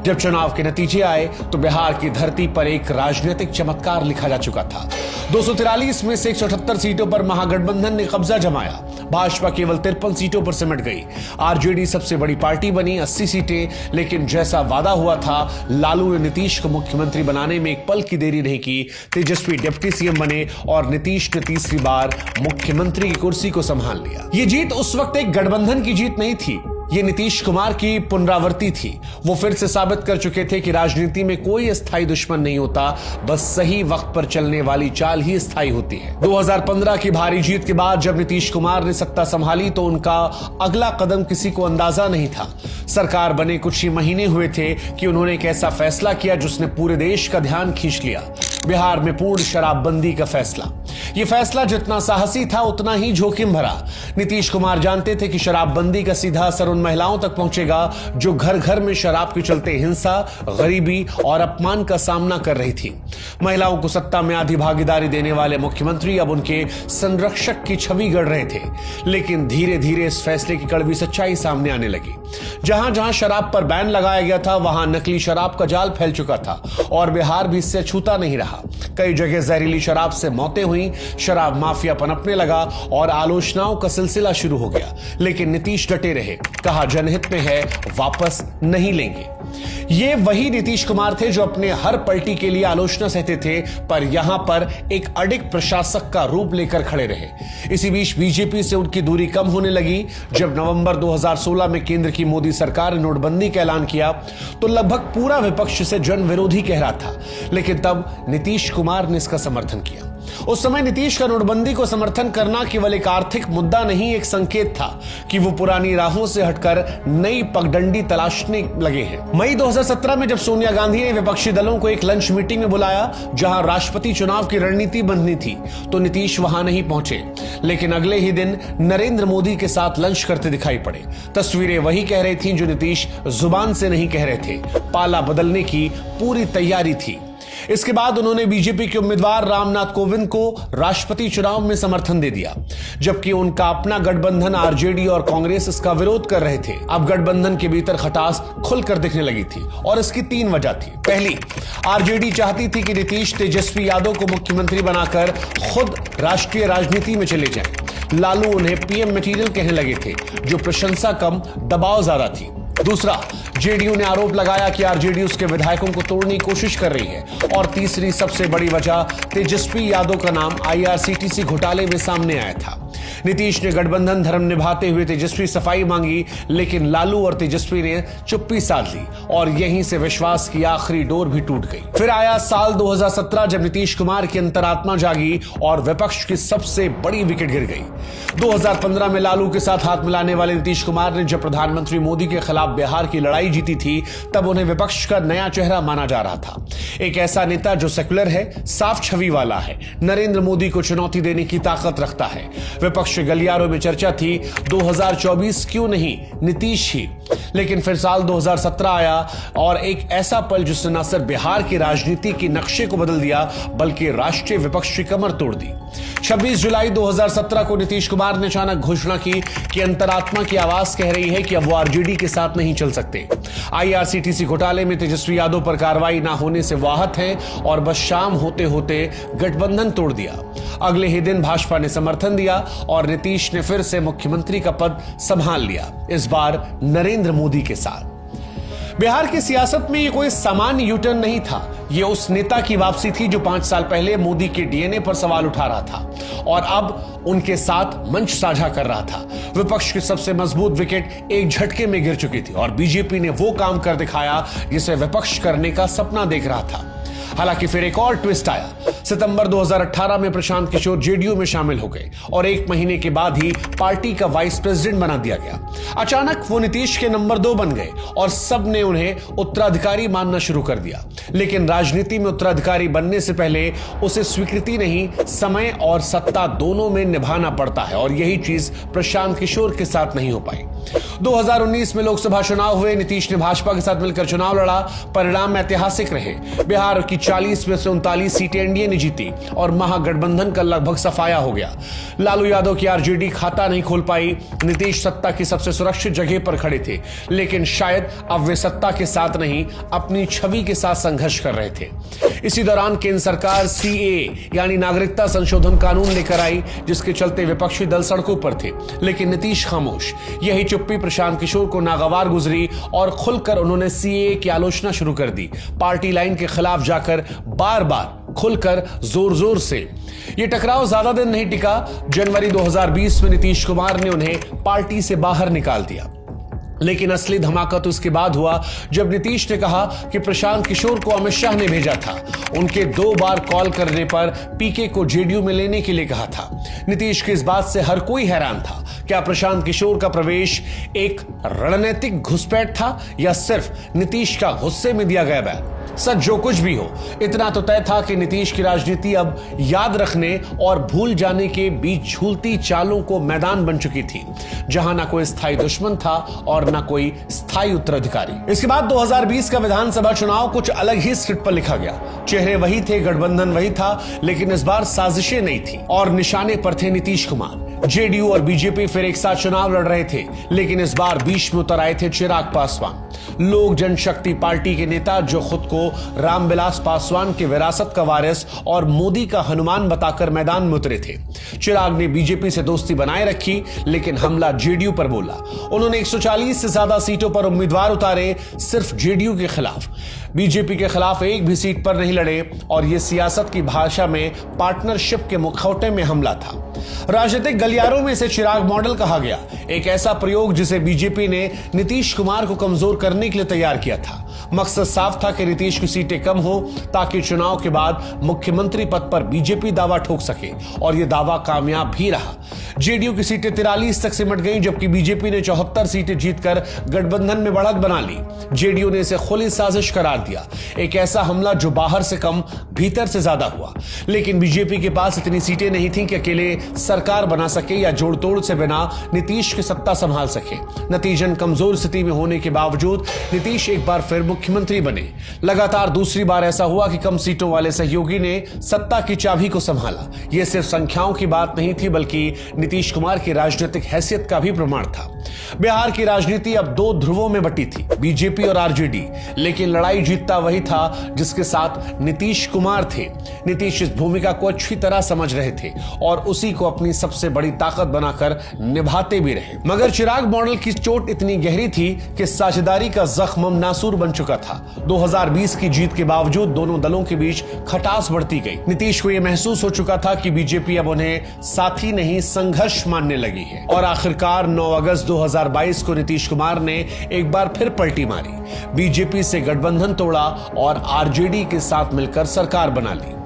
[SPEAKER 1] जब चुनाव के नतीजे आए तो बिहार की धरती पर एक राजनीतिक चमत्कार लिखा जा चुका था। 243 में से 178 सीटों पर महागठबंधन ने कब्जा जमाया। भाजपा केवल 53 सीटों पर सिमट गई। आरजेडी सबसे बड़ी पार्टी बनी, 80 सीटें। लेकिन जैसा वादा हुआ था, लालू ने नीतीश को मुख्यमंत्री बनाने में एक पल की देरी नहीं की। तेजस्वी डिप्टी सीएम बने और नीतीश ने तीसरी बार मुख्यमंत्री की कुर्सी को संभाल लिया। ये जीत उस वक्त एक गठबंधन की जीत नहीं थी, ये नीतीश कुमार की पुनरावृत्ति थी। वो फिर से साबित कर चुके थे कि राजनीति में कोई स्थायी दुश्मन नहीं होता, बस सही वक्त पर चलने वाली चाल ही स्थायी होती है। 2015 की भारी जीत के बाद जब नीतीश कुमार ने सत्ता संभाली तो उनका अगला कदम किसी को अंदाजा नहीं था। सरकार बने कुछ ही महीने हुए थे कि उन्होंने एक ऐसा फैसला किया जिसने पूरे देश का ध्यान खींच लिया। बिहार में पूर्ण शराबबंदी का फैसला। यह फैसला जितना साहसी था उतना ही जोखिम भरा। नीतीश कुमार जानते थे कि शराबबंदी का सीधा असर उन महिलाओं तक पहुंचेगा जो घर घर में शराब के चलते हिंसा, गरीबी और अपमान का सामना कर रही थी। महिलाओं को सत्ता में आधी भागीदारी देने वाले मुख्यमंत्री अब उनके संरक्षक की छवि गढ़ रहे थे। लेकिन धीरे धीरे इस फैसले की कड़वी सच्चाई सामने आने लगी। जहां जहां शराब पर बैन लगाया गया था वहां नकली शराब का जाल फैल चुका था और बिहार भी इससे छूता नहीं रहा। कई जगह जहरीली शराब से मौतें हुई, शराब माफिया पनपने लगा और आलोचनाओं का सिलसिला शुरू हो गया। लेकिन नीतीश डटे रहे, कहा जनहित में है, वापस नहीं लेंगे। ये वही नीतीश कुमार थे जो अपने हर पलटी के लिए आलोचना सहते थे, पर यहां पर एक अडिग प्रशासक का रूप लेकर खड़े रहे। इसी बीच बीजेपी से उनकी दूरी कम होने लगी। जब नवंबर 2016 में केंद्र की मोदी सरकार ने नोटबंदी का ऐलान किया तो लगभग पूरा विपक्ष से जन विरोधी कह रहा था, लेकिन तब नीतीश कुमार ने इसका समर्थन किया। उस समय नीतीश का नोटबंदी को समर्थन करना केवल एक आर्थिक मुद्दा नहीं, एक संकेत था कि वो पुरानी राहों से हटकर नई पगडंडी तलाशने लगे हैं। मई 2017 में जब सोनिया गांधी ने विपक्षी दलों को एक लंच मीटिंग में बुलाया जहां राष्ट्रपति चुनाव की रणनीति बननी थी तो नीतीश वहां नहीं पहुंचे, लेकिन अगले ही दिन नरेंद्र मोदी के साथ लंच करते दिखाई पड़े। तस्वीरें वही कह रही थी जो नीतीश जुबान से नहीं कह रहे थे। पाला बदलने की पूरी तैयारी थी। इसके बाद उन्होंने बीजेपी के उम्मीदवार रामनाथ कोविंद को राष्ट्रपति चुनाव में समर्थन दे दिया, जबकि उनका अपना गठबंधन आरजेडी और कांग्रेस इसका विरोध कर रहे थे। अब गठबंधन के भीतर खटास खुलकर दिखने लगी थी और इसकी 3 वजह थी। पहली, आरजेडी चाहती थी कि नीतीश तेजस्वी यादव को मुख्यमंत्री बनाकर खुद राष्ट्रीय राजनीति में चले जाएं। लालू उन्हें पीएम मटेरियल कहने लगे थे, जो प्रशंसा कम, दबाव ज्यादा थी। दूसरा, जेडीयू ने आरोप लगाया कि आरजेडी उसके विधायकों को तोड़ने की कोशिश कर रही है। और तीसरी सबसे बड़ी वजह, तेजस्वी यादव का नाम आईआरसीटीसी घोटाले में सामने आया था। नीतीश ने गठबंधन धर्म निभाते हुए तेजस्वी सफाई मांगी, लेकिन लालू और तेजस्वी ने चुप्पी साध ली और यहीं से विश्वास की आखिरी डोर भी टूट गई। फिर आया साल 2017 जब नीतीश कुमार की अंतरात्मा जागी और विपक्ष की सबसे बड़ी विकेट गिर गई। 2015 में लालू के साथ हाथ मिलाने वाले नीतीश कुमार ने जब प्रधानमंत्री मोदी के खिलाफ बिहार की लड़ाई जीती थी तब उन्हें विपक्ष का नया चेहरा माना जा रहा था। एक ऐसा नेता जो सेक्युलर है, साफ छवि वाला है, नरेंद्र मोदी को चुनौती देने की ताकत रखता है। विपक्ष के गलियारों में चर्चा थी 2024 क्यों नहीं नीतीश ही। लेकिन फिर साल 2017 आया और एक ऐसा पल जिसने न सिर्फ बिहार की राजनीति के नक्शे को बदल दिया बल्कि राष्ट्रीय विपक्ष की कमर तोड़ दी। 26 जुलाई 2017 को नीतीश कुमार ने अचानक घोषणा की कि अंतरात्मा की आवाज कह रही है कि अब वो आरजेडी के साथ नहीं चल सकते। आईआरसीटीसी घोटाले में तेजस्वी यादव पर कार्रवाई ना होने से वाहत है और बस शाम होते होते गठबंधन तोड़ दिया। अगले ही दिन भाजपा ने समर्थन दिया और नीतीश ने फिर से मुख्यमंत्री का पद संभाल लिया, इस बार नरेंद्र मोदी के साथ। बिहार की सियासत में ये कोई सामान्य यूटर्न नहीं था। ये उस नेता की वापसी थी जो 5 साल पहले मोदी के डीएनए पर सवाल उठा रहा था और अब उनके साथ मंच साझा कर रहा था। विपक्ष की सबसे मजबूत विकेट एक झटके में गिर चुकी थी और बीजेपी ने वो काम कर दिखाया जिसे विपक्ष करने का सपना देख रहा था। हालांकि फिर एक और ट्विस्ट आया। सितंबर 2018 में प्रशांत किशोर जेडीयू में शामिल हो गए और 1 महीने के बाद ही पार्टी का वाइस प्रेसिडेंट बना दिया गया। अचानक वो नीतीश के नंबर 2 बन गए और सब ने उन्हें उत्तराधिकारी मानना शुरू कर दिया। लेकिन राजनीति में उत्तराधिकारी बनने से पहले उसे स्वीकृति नहीं, समय और सत्ता दोनों में निभाना पड़ता है और यही चीज प्रशांत किशोर के साथ नहीं हो पाई। 2019 में लोकसभा चुनाव हुए। नीतीश ने भाजपा के साथ मिलकर चुनाव लड़ा। परिणाम ऐतिहासिक रहे। बिहार की 40 में से 39 सीटें एनडीए ने जीती और महागठबंधन का लगभग सफाया हो गया। लालू यादव की आरजेडी खाता नहीं खोल पाई। नीतीश सत्ता की सबसे सुरक्षित जगह पर खड़े थे, लेकिन शायद अब वे सत्ता के साथ नहीं, अपनी छवि के साथ संघर्ष कर रहे थे। इसी दौरान केंद्र सरकार सीएए यानी नागरिकता संशोधन कानून लेकर आई, जिसके चलते विपक्षी दल सड़कों पर थे, लेकिन नीतीश खामोश। यही चुप्पी प्रशांत किशोर को नागवार गुजरी और खुलकर उन्होंने सीएए की आलोचना शुरू कर दी। पार्टी लाइन के खिलाफ जाकर बार बार खुलकर जोर जोर से। यह टकराव ज्यादा दिन नहीं टिका। जनवरी 2020 में नीतीश कुमार ने उन्हें पार्टी से बाहर निकाल दिया। लेकिन असली धमाका तो इसके बाद हुआ जब नीतीश ने कहा कि प्रशांत किशोर को अमित शाह ने भेजा था। उनके 2 बार कॉल करने पर पीके को जेडीयू में लेने के लिए कहा था। नीतीश की इस बात से हर कोई हैरान था। क्या प्रशांत किशोर का प्रवेश एक रणनीतिक घुसपैठ था या सिर्फ नीतीश का गुस्से में दिया गया बयान? सच जो कुछ भी हो, इतना तो तय था कि नीतीश की राजनीति अब याद रखने और भूल जाने के बीच झूलती चालों को मैदान बन चुकी थी, जहां ना कोई स्थायी दुश्मन था और ना कोई स्थायी उत्तराधिकारी। इसके बाद 2020 का विधानसभा चुनाव कुछ अलग ही स्क्रिप्ट पर लिखा गया। चेहरे वही थे, गठबंधन वही था, लेकिन इस बार साजिशें नहीं थी और निशाने पर थे नीतीश कुमार। जेडीयू और बीजेपी फिर एक साथ चुनाव लड़ रहे थे, लेकिन इस बार बीच में उतर आए थे चिराग पासवान, लोक जनशक्ति पार्टी के नेता जो खुद को रामविलास पासवान के विरासत का वारिस और मोदी का हनुमान बताकर मैदान में उतरे थे। चिराग ने बीजेपी से दोस्ती बनाए रखी, लेकिन हमला जेडीयू पर बोला। उन्होंने 140 से ज्यादा सीटों पर उम्मीदवार उतारे, सिर्फ जेडीयू के खिलाफ। बीजेपी के खिलाफ एक भी सीट पर नहीं लड़े और यह सियासत की भाषा में पार्टनरशिप के मुखौटे में हमला था। राजनीतिक गलियारों में इसे चिराग मॉडल कहा गया, एक ऐसा प्रयोग जिसे बीजेपी ने नीतीश कुमार को कमजोर करने के लिए तैयार किया था। मकसद साफ था कि नीतीश की सीटें कम हो ताकि चुनाव के बाद मुख्यमंत्री पद पर बीजेपी दावा ठोक सके, और यह दावा कामयाब भी रहा। जेडीयू की सीटें 43 तक सिमट गईं, जबकि बीजेपी ने 74 सीटें जीतकर गठबंधन में बढ़त बना ली। जेडीयू ने इसे खुली साजिश करार दिया, एक ऐसा हमला जो बाहर से कम भीतर से ज्यादा हुआ। लेकिन बीजेपी के पास इतनी सीटें नहीं थीं कि अकेले सरकार बना सके या जोड़ तोड़ से बिना नीतीश की सत्ता संभाल सके। नतीजन कमजोर स्थिति में होने के बावजूद नीतीश एक बार फिर मुख्यमंत्री बने। लगातार दूसरी बार ऐसा हुआ कि कम सीटों वाले सहयोगी ने सत्ता की चाबी को संभाला। यह सिर्फ संख्याओं की बात नहीं थी, बल्कि नीतीश कुमार की राजनीतिक हैसियत का भी प्रमाण था। बिहार की राजनीति अब 2 ध्रुवों में बटी थी, बीजेपी और आरजेडी, लेकिन लड़ाई जीतता वही था जिसके साथ नीतीश कुमार थे। नीतीश इस भूमिका को अच्छी तरह समझ रहे थे और उसी को अपनी सबसे बड़ी ताकत बनाकर निभाते भी रहे। मगर चिराग मॉडल की चोट इतनी गहरी थी कि साझेदारी का जख्म नासूर बन चुका था। 2020 की जीत के बावजूद दोनों दलों के बीच खटास बढ़ती गई। नीतीश को यह महसूस हो चुका था कि बीजेपी अब उन्हें साथी नहीं, संघर्ष मानने लगी है। और आखिरकार 9 अगस्त 2022 को नीतीश कुमार ने एक बार फिर पलटी मारी, बीजेपी से गठबंधन तोड़ा और आरजेडी के साथ मिलकर सरकार बना ली।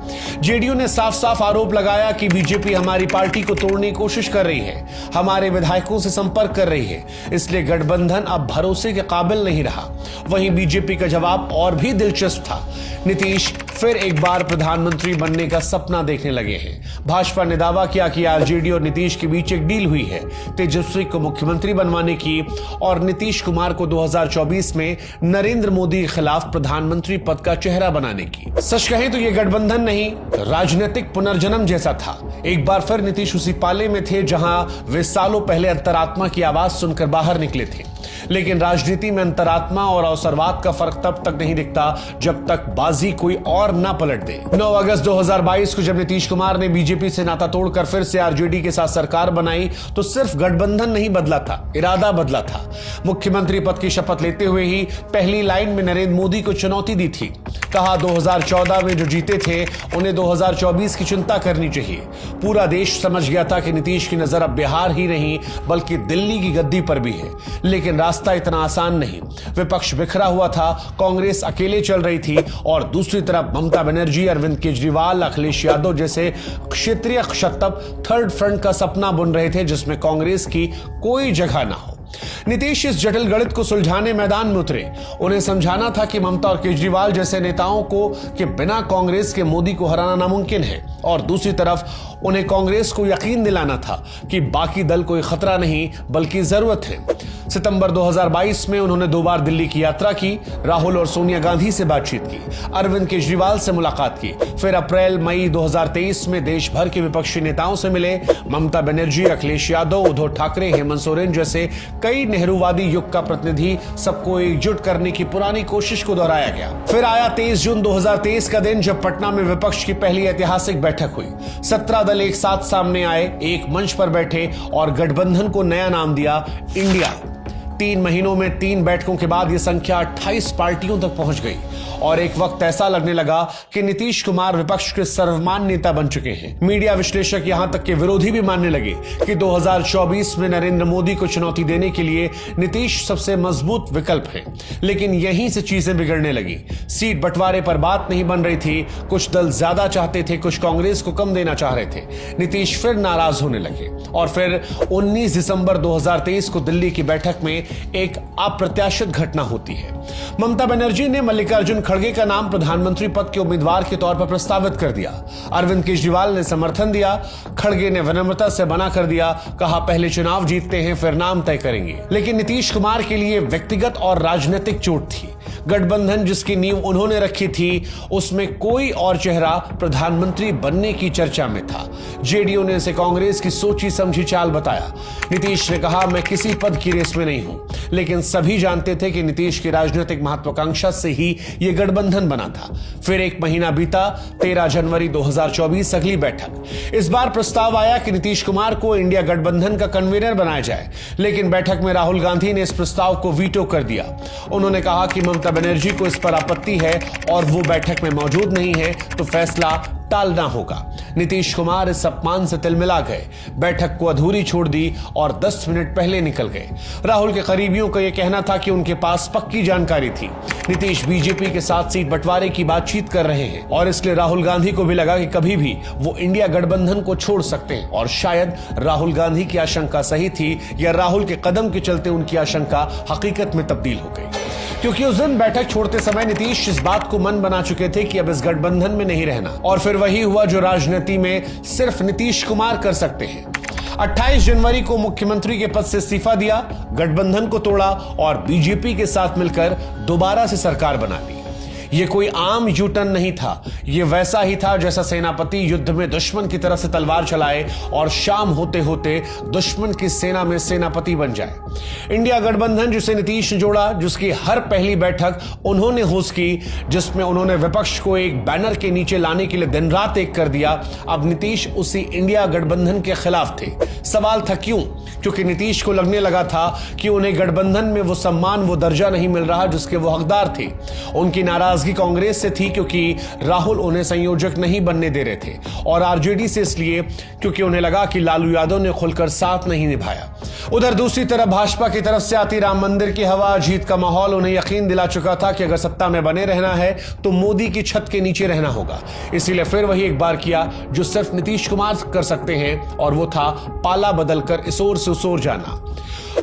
[SPEAKER 1] जेडीयू ने साफ साफ आरोप लगाया कि बीजेपी हमारी पार्टी को तोड़ने की कोशिश कर रही है, हमारे विधायकों से संपर्क कर रही है, इसलिए गठबंधन अब भरोसे के काबिल नहीं रहा। वहीं बीजेपी का जवाब और भी दिलचस्प था। नीतीश फिर एक बार प्रधानमंत्री बनने का सपना देखने लगे हैं। भाजपा ने दावा किया कि आरजेडी और नीतीश के बीच एक डील हुई है, तेजस्वी को मुख्यमंत्री बनवाने की और नीतीश कुमार को 2024 में नरेंद्र मोदी के खिलाफ प्रधानमंत्री पद का चेहरा बनाने की। सच कहें तो यह गठबंधन नहीं, राजनीतिक पुनर्जन्म जैसा था। एक बार फिर नीतीश उसी पाले में थे जहां वे सालों पहले अंतरात्मा की आवाज सुनकर बाहर निकले थे। लेकिन राजनीति में अंतरात्मा और अवसरवाद का फर्क तब तक नहीं दिखता जब तक बाजी कोई और और ना पलट दे। 9 अगस्त 2022 को जब नीतीश कुमार ने बीजेपी से नाता तोड़कर फिर से आरजेडी के साथ सरकार बनाई तो सिर्फ गठबंधन नहीं बदला था, इरादा बदला था। मुख्यमंत्री पद की शपथ लेते हुए ही पहली लाइन में नरेंद्र मोदी को चुनौती दी थी। कहा 2014 में जो जीते थे उन्हें 2024 की चिंता करनी चाहिए। पूरा देश समझ गया था कि नीतीश की नजर अब बिहार ही नहीं बल्कि दिल्ली की गद्दी पर भी है, लेकिन रास्ता इतना आसान नहीं। विपक्ष बिखरा हुआ था, कांग्रेस अकेले चल रही थी और दूसरी तरफ ममता बनर्जी, अरविंद केजरीवाल, अखिलेश यादव जैसे क्षेत्रीय क्षत्रप थर्ड फ्रंट का सपना बुन रहे थे जिसमें कांग्रेस की कोई जगह ना हो। नीतीश इस जटिल गणित को सुलझाने मैदान में उतरे। उन्हें समझाना था कि ममता और केजरीवाल जैसे नेताओं को के बिना कांग्रेस के मोदी को हराना नामुमकिन है, और दूसरी तरफ उन्हें कांग्रेस को यकीन दिलाना था कि बाकी दल कोई खतरा नहीं बल्कि जरूरत है। सितंबर 2022 में उन्होंने 2 बार दिल्ली की यात्रा की, राहुल और सोनिया गांधी से बातचीत की, अरविंद केजरीवाल से मुलाकात की, फिर अप्रैल मई 2023 में देश भर के विपक्षी नेताओं से मिले। ममता बनर्जी, अखिलेश यादव, उद्धव ठाकरे, हेमंत सोरेन जैसे कई नेहरूवादी युग का प्रतिनिधि, सबको एकजुट करने की पुरानी कोशिश को दोहराया गया। फिर आया 23 जून 2023 का दिन जब पटना में विपक्ष की पहली ऐतिहासिक बैठक हुई। 17 दल एक साथ सामने आए, एक मंच पर बैठे और गठबंधन को नया नाम दिया, इंडिया। 3 महीनों में 3 बैठकों के बाद यह संख्या 28 पार्टियों तक पहुंच गई और एक वक्त ऐसा लगने लगा कि नीतीश कुमार विपक्ष के सर्वमान्य नेता बन चुके हैं। मीडिया विश्लेषक यहां तक के विरोधी भी मानने लगे कि 2024 में नरेंद्र मोदी को चुनौती देने के लिए नीतीश सबसे मजबूत विकल्प है। लेकिन यहीं से चीजें बिगड़ने लगी। सीट बंटवारे पर बात नहीं बन रही थी, कुछ दल ज्यादा चाहते थे, कुछ कांग्रेस को कम देना चाह रहे थे। नीतीश फिर नाराज होने लगे और फिर 19 दिसंबर 2023 को दिल्ली की बैठक में एक अप्रत्याशित घटना होती है। ममता बनर्जी ने मल्लिकार्जुन खड़गे का नाम प्रधानमंत्री पद के उम्मीदवार के तौर पर प्रस्तावित कर दिया। अरविंद केजरीवाल ने समर्थन दिया, खड़गे ने विनम्रता से मना कर दिया, कहा पहले चुनाव जीतते हैं फिर नाम तय करेंगे। लेकिन नीतीश कुमार के लिए व्यक्तिगत और राजनीतिक चोट थी। गठबंधन जिसकी नींव उन्होंने रखी थी उसमें कोई और चेहरा प्रधानमंत्री बनने की चर्चा में था। जेडीयू ने इसे कांग्रेस की सोची समझी चाल बताया। नीतीश ने कहा मैं किसी पद की रेस में नहीं हूं, लेकिन सभी जानते थे कि नीतीश की राजनीतिक महत्वाकांक्षा से ही यह गठबंधन बना था। फिर 1 महीना बीता, 13 जनवरी 2024 अगली बैठक। इस बार प्रस्ताव आया कि नीतीश कुमार को इंडिया गठबंधन का कन्वीनर बनाया जाए, लेकिन बैठक में राहुल गांधी ने इस प्रस्ताव को वीटो कर दिया। उन्होंने कहा कि ममता बनर्जी को इस पर आपत्ति है और वो बैठक में मौजूद नहीं है तो फैसला टालना होगा। नीतीश कुमार इस अपमान से तिलमिला गए, बैठक को अधूरी छोड़ दी और 10 मिनट पहले निकल गए। राहुल के करीबियों का यह कहना था कि उनके पास पक्की जानकारी थी, नीतीश बीजेपी के साथ सीट बंटवारे की बातचीत कर रहे हैं और इसलिए राहुल गांधी को भी लगा कि कभी भी वो इंडिया गठबंधन को छोड़ सकते हैं। और शायद राहुल गांधी की आशंका सही थी या राहुल के कदम के चलते उनकी आशंका हकीकत में तब्दील हो गई, क्योंकि उस दिन बैठक छोड़ते समय नीतीश इस बात को मन बना चुके थे कि अब इस गठबंधन में नहीं रहना। और फिर वही हुआ जो राजनीति में सिर्फ नीतीश कुमार कर सकते हैं। 28 जनवरी को मुख्यमंत्री के पद से इस्तीफा दिया, गठबंधन को तोड़ा और बीजेपी के साथ मिलकर दोबारा से सरकार बना ली। यह कोई आम यूटर्न नहीं था, यह वैसा ही था जैसा सेनापति युद्ध में दुश्मन की तरफ से तलवार चलाए और शाम होते होते दुश्मन की सेना में सेनापति बन जाए। इंडिया गठबंधन जिसे नीतीश ने जोड़ा, जिसकी हर पहली बैठक उन्होंने होस्ट की, जिसमें उन्होंने विपक्ष को एक बैनर के नीचे लाने के लिए दिन रात एक कर दिया, अब नीतीश उसी इंडिया गठबंधन के खिलाफ थे। सवाल था क्यों? क्योंकि नीतीश को लगने लगा था कि उन्हें गठबंधन में वो सम्मान, वो दर्जा नहीं मिल रहा जिसके वो हकदार थे। उनकी नाराजगी कांग्रेस से थी क्योंकि राहुल उन्हें संयोजक नहीं बनने दे रहे थे, और आरजेडी से इसलिए क्योंकि उन्हें लगा कि लालू यादव ने खुलकर साथ नहीं निभाया। उधर दूसरी तरफ भाजपा की तरफ से आती राम मंदिर की हवा, जीत का माहौल उन्हें यकीन दिला चुका था कि अगर सत्ता में बने रहना है तो मोदी की छत के नीचे रहना होगा। इसीलिए फिर वही एक बार किया जो सिर्फ नीतीश कुमार कर सकते हैं, और वो था पाला बदलकर इस ओर से उस ओर जाना।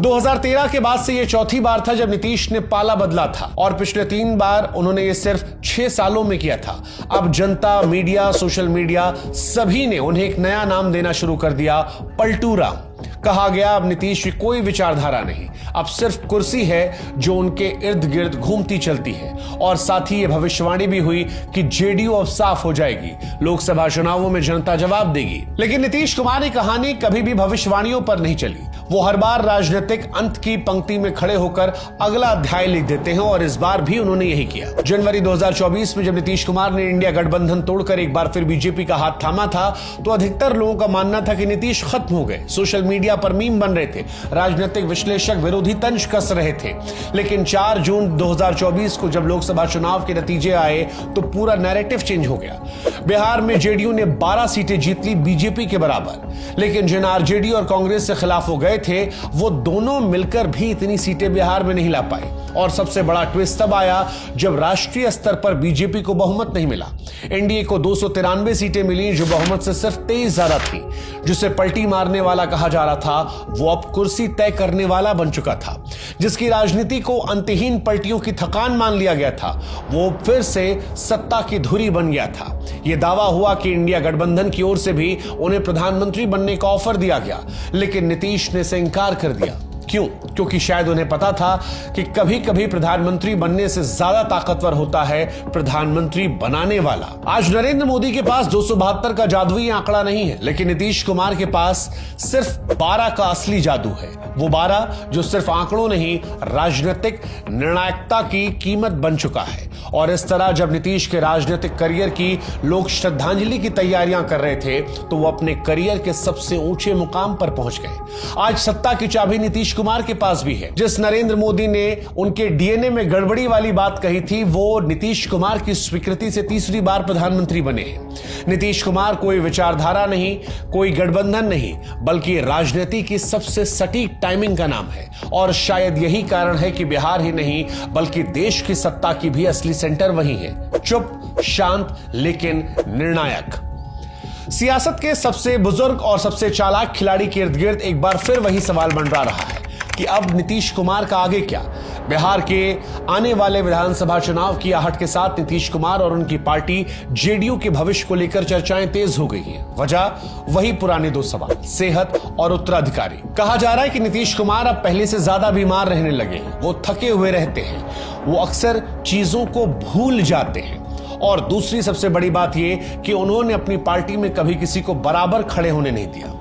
[SPEAKER 1] 2013 के बाद से यह चौथी बार था जब नीतीश ने पाला बदला था, और पिछले 3 बार उन्होंने ये सिर्फ 6 सालों में किया था। अब जनता, मीडिया, सोशल मीडिया सभी ने उन्हें एक नया नाम देना शुरू कर दिया, पलटू राम। कहा गया अब नीतीश की कोई विचारधारा नहीं, अब सिर्फ कुर्सी है जो उनके इर्द गिर्द घूमती चलती है। और साथ ही यह भविष्यवाणी भी हुई कि जेडीयू अब साफ हो जाएगी, लोकसभा चुनावों में जनता जवाब देगी। लेकिन नीतीश कुमार की कहानी कभी भी भविष्यवाणियों पर नहीं चली। वो हर बार राजनीतिक अंत की पंक्ति में खड़े होकर अगला अध्याय लिख देते हैं और इस बार भी उन्होंने यही किया। जनवरी 2024 में जब नीतीश कुमार ने इंडिया गठबंधन तोड़कर एक बार फिर बीजेपी का हाथ थामा था, तो अधिकतर लोगों का मानना था कि नीतीश खत्म हो गए। सोशल मीडिया पर मीम बन रहे थे, राजनीतिक विश्लेषक विरोधी तंज कस रहे थे। लेकिन 4 जून 2024 को जब लोकसभा चुनाव के नतीजे आए तो पूरा नैरेटिव चेंज हो गया। बिहार में जेडीयू ने 12 सीटें जीत ली, बीजेपी के बराबर। लेकिन जिन आरजेडी और कांग्रेस से खिलाफ हो गए थे, वो दोनों मिलकर भी इतनी सीटें बिहार में नहीं ला पाए। और सबसे बड़ा ट्विस्ट तब आया जब राष्ट्रीय स्तर पर बीजेपी को बहुमत नहीं मिला। एनडीए को 293 सीटें मिली, जो बहुमत से सिर्फ 23 ज्यादा थी। जिसे पलटी मारने वाला कहा जा रहा था, वो अब कुर्सी तय करने वाला बन चुका था। जिसकी राजनीति को अंतहीन पलटियों की थकान मान लिया गया था, वो फिर से सत्ता की धुरी बन गया था। यह दावा हुआ कि इंडिया गठबंधन की ओर से भी उन्हें प्रधानमंत्री बनने का ऑफर दिया गया, लेकिन नीतीश ने इसे इंकार कर दिया। क्यों? क्योंकि शायद उन्हें पता था कि कभी कभी प्रधानमंत्री बनने से ज्यादा ताकतवर होता है प्रधानमंत्री बनाने वाला। आज नरेंद्र मोदी के पास 272 का जादुई आंकड़ा नहीं है, लेकिन नीतीश कुमार के पास सिर्फ 12 का असली जादू है। वो 12 जो सिर्फ आंकड़ों नहीं, राजनीतिक निर्णायकता की कीमत बन चुका है। और इस तरह जब नीतीश के राजनीतिक करियर की लोग श्रद्धांजलि की तैयारियां कर रहे थे, तो वो अपने करियर के सबसे ऊंचे मुकाम पर पहुंच गए। आज सत्ता की चाबी नीतीश कुमार के पास भी है। जिस नरेंद्र मोदी ने उनके डीएनए में गड़बड़ी वाली बात कही थी, वो नीतीश कुमार की स्वीकृति से तीसरी बार प्रधानमंत्री बने हैं। नीतीश कुमार कोई विचारधारा नहीं, कोई गठबंधन नहीं, बल्कि राजनीति की सबसे सटीक टाइमिंग का नाम है। और शायद यही कारण है कि बिहार ही नहीं, बल्कि देश की सत्ता की भी असली सेंटर वही है। चुप, शांत, लेकिन निर्णायक। सियासत के सबसे बुजुर्ग और सबसे चालाक खिलाड़ी के इर्द गिर्द एक बार फिर वही सवाल मंडरा रहा है कि अब नीतीश कुमार का आगे क्या। बिहार के आने वाले विधानसभा चुनाव की आहट के साथ नीतीश कुमार और उनकी पार्टी जेडीयू के भविष्य को लेकर चर्चाएं तेज हो गई हैं। वजह वही पुराने 2 सवाल, सेहत और उत्तराधिकारी। कहा जा रहा है कि नीतीश कुमार अब पहले से ज्यादा बीमार रहने लगे हैं। वो थके हुए रहते हैं, वो अक्सर चीजों को भूल जाते हैं। और दूसरी सबसे बड़ी बात यह कि उन्होंने अपनी पार्टी में कभी किसी को बराबर खड़े होने नहीं दिया।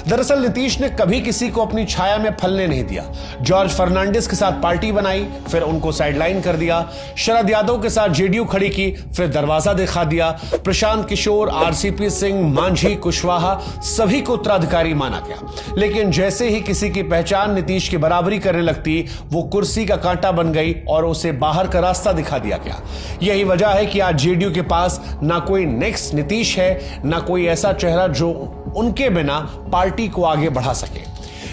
[SPEAKER 1] दरअसल नीतीश ने कभी किसी को अपनी छाया में फलने नहीं दिया। जॉर्ज फर्नांडिस के साथ पार्टी बनाई, फिर उनको साइडलाइन कर दिया। शरद यादव के साथ जेडीयू खड़ी की, फिर दरवाजा दिखा दिया। प्रशांत किशोर, आरसीपी सिंह, मांझी, कुशवाहा, सभी को उत्तराधिकारी माना गया। लेकिन जैसे ही किसी की पहचान नीतीश की बराबरी करने लगती, वो कुर्सी का कांटा बन गई और उसे बाहर का रास्ता दिखा दिया गया। यही वजह है कि आज जेडीयू के पास ना कोई नेक्स्ट नीतीश है, ना कोई ऐसा चेहरा जो उनके बिना पार्टी को आगे बढ़ा सके।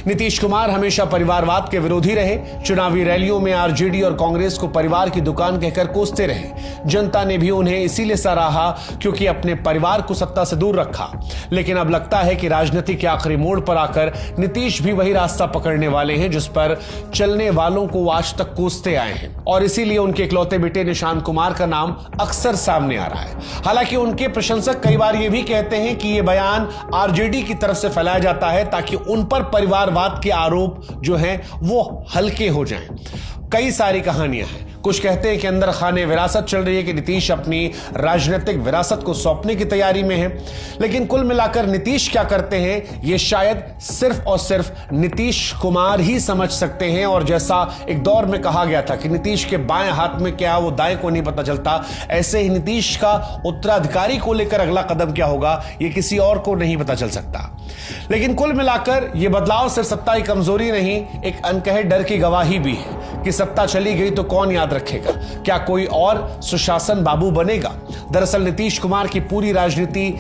[SPEAKER 1] नीतीश कुमार हमेशा परिवारवाद के विरोधी रहे। चुनावी रैलियों में आरजेडी और कांग्रेस को परिवार की दुकान कहकर कोसते रहे। जनता ने भी उन्हें इसीलिए सराहा क्योंकि अपने परिवार को सत्ता से दूर रखा। लेकिन अब लगता है कि राजनीति के आखिरी मोड़ पर आकर नीतीश भी वही रास्ता पकड़ने वाले हैं जिस पर चलने वालों को आज तक कोसते आए हैं। और इसीलिए उनके इकलौते बेटे निशांत कुमार का नाम अक्सर सामने आ रहा है। हालांकि उनके प्रशंसक कई बार यह भी कहते हैं कि यह बयान आरजेडी की तरफ से फैलाया जाता है ताकि उन पर परिवारवाद के आरोप जो हैं वो हल्के हो जाएं। कई सारी कहानियां हैं। कुछ कहते हैं कि अंदर खाने विरासत चल रही है कि नीतीश अपनी राजनीतिक विरासत को सौंपने की तैयारी में है। लेकिन कुल मिलाकर नीतीश क्या करते हैं, यह शायद सिर्फ और सिर्फ नीतीश कुमार ही समझ सकते हैं। और जैसा एक दौर में कहा गया था कि नीतीश के बाएं हाथ में क्या, वो दाएं को नहीं पता चलता, ऐसे ही नीतीश का उत्तराधिकारी को लेकर अगला कदम क्या होगा, यह किसी और को नहीं पता चल सकता। लेकिन कुल मिलाकर यह बदलाव सिर्फ सत्ता की कमजोरी नहीं, एक अनकहे डर की गवाही भी है कि सत्ता चली गई तो कौन याद रखेगा, क्या कोई और सुशासन बाबू बनेगा। दरअसल नीतीश कुमार की पूरी राजनीति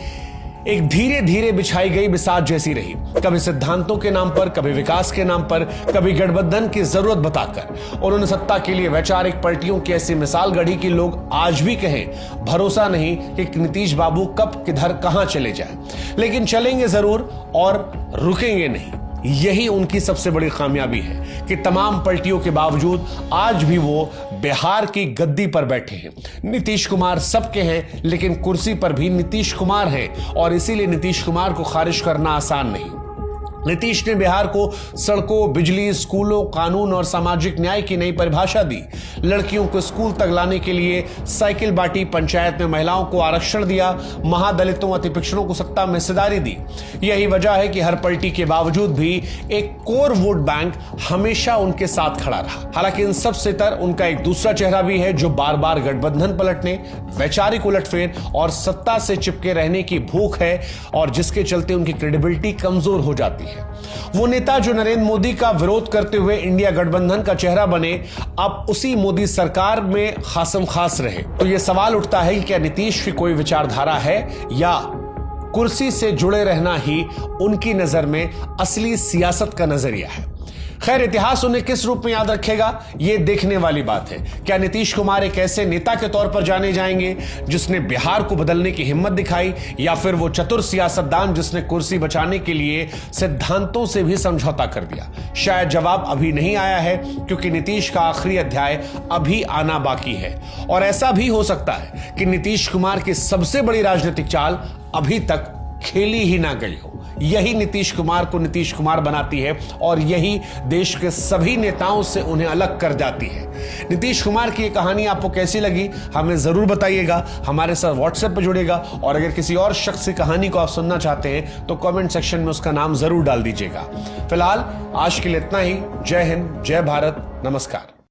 [SPEAKER 1] एक धीरे धीरे बिछाई गई बिसात जैसी रही। कभी सिद्धांतों के नाम पर, कभी विकास के नाम पर, कभी गठबंधन की जरूरत बताकर उन्होंने सत्ता के लिए वैचारिक पलटियों की ऐसी मिसाल गढ़ी कि लोग आज भी कहें भरोसा नहीं कि नीतीश बाबू कब किधर कहां चले जाए। लेकिन चलेंगे जरूर और रुकेंगे नहीं। यही उनकी सबसे बड़ी कामयाबी है कि तमाम पलटियों के बावजूद आज भी वो बिहार की गद्दी पर बैठे हैं। नीतीश कुमार सबके हैं, लेकिन कुर्सी पर भी नीतीश कुमार हैं और इसीलिए नीतीश कुमार को खारिज करना आसान नहीं। नीतीश ने बिहार को सड़कों, बिजली, स्कूलों, कानून और सामाजिक न्याय की नई परिभाषा दी। लड़कियों को स्कूल तक लाने के लिए साइकिल बांटी, पंचायत में महिलाओं को आरक्षण दिया, महादलितों, अति पिछड़ों को सत्ता में हिस्सेदारी दी। यही वजह है कि हर पलटी के बावजूद भी एक कोर वोट बैंक हमेशा उनके साथ खड़ा रहा। हालांकि इन सब से तर उनका एक दूसरा चेहरा भी है जो बार बार गठबंधन पलटने, वैचारिक उलटफेर और सत्ता से चिपके रहने की भूख है और जिसके चलते उनकी क्रेडिबिलिटी कमजोर हो जाती है। वो नेता जो नरेंद्र मोदी का विरोध करते हुए इंडिया गठबंधन का चेहरा बने, अब उसी मोदी सरकार में खासम खास रहे। तो यह सवाल उठता है कि क्या नीतीश की कोई विचारधारा है या कुर्सी से जुड़े रहना ही उनकी नजर में असली सियासत का नजरिया है। खैर, इतिहास उन्हें किस रूप में याद रखेगा, यह देखने वाली बात है। क्या नीतीश कुमार एक ऐसे नेता के तौर पर जाने जाएंगे जिसने बिहार को बदलने की हिम्मत दिखाई, या फिर वो चतुर सियासतदान जिसने कुर्सी बचाने के लिए सिद्धांतों से भी समझौता कर दिया? शायद जवाब अभी नहीं आया है, क्योंकि नीतीश का आखिरी अध्याय अभी आना बाकी है। और ऐसा भी हो सकता है कि नीतीश कुमार की सबसे बड़ी राजनीतिक चाल अभी तक खेली ही ना गई हो। यही नीतीश कुमार को नीतीश कुमार बनाती है और यही देश के सभी नेताओं से उन्हें अलग कर जाती है। नीतीश कुमार की ये कहानी आपको कैसी लगी, हमें जरूर बताइएगा। हमारे साथ व्हाट्सएप पर जुड़ेगा और अगर किसी और शख्स की कहानी को आप सुनना चाहते हैं तो कमेंट सेक्शन में उसका नाम जरूर डाल दीजिएगा। फिलहाल आज के लिए इतना ही। जय हिंद, जय भारत, नमस्कार।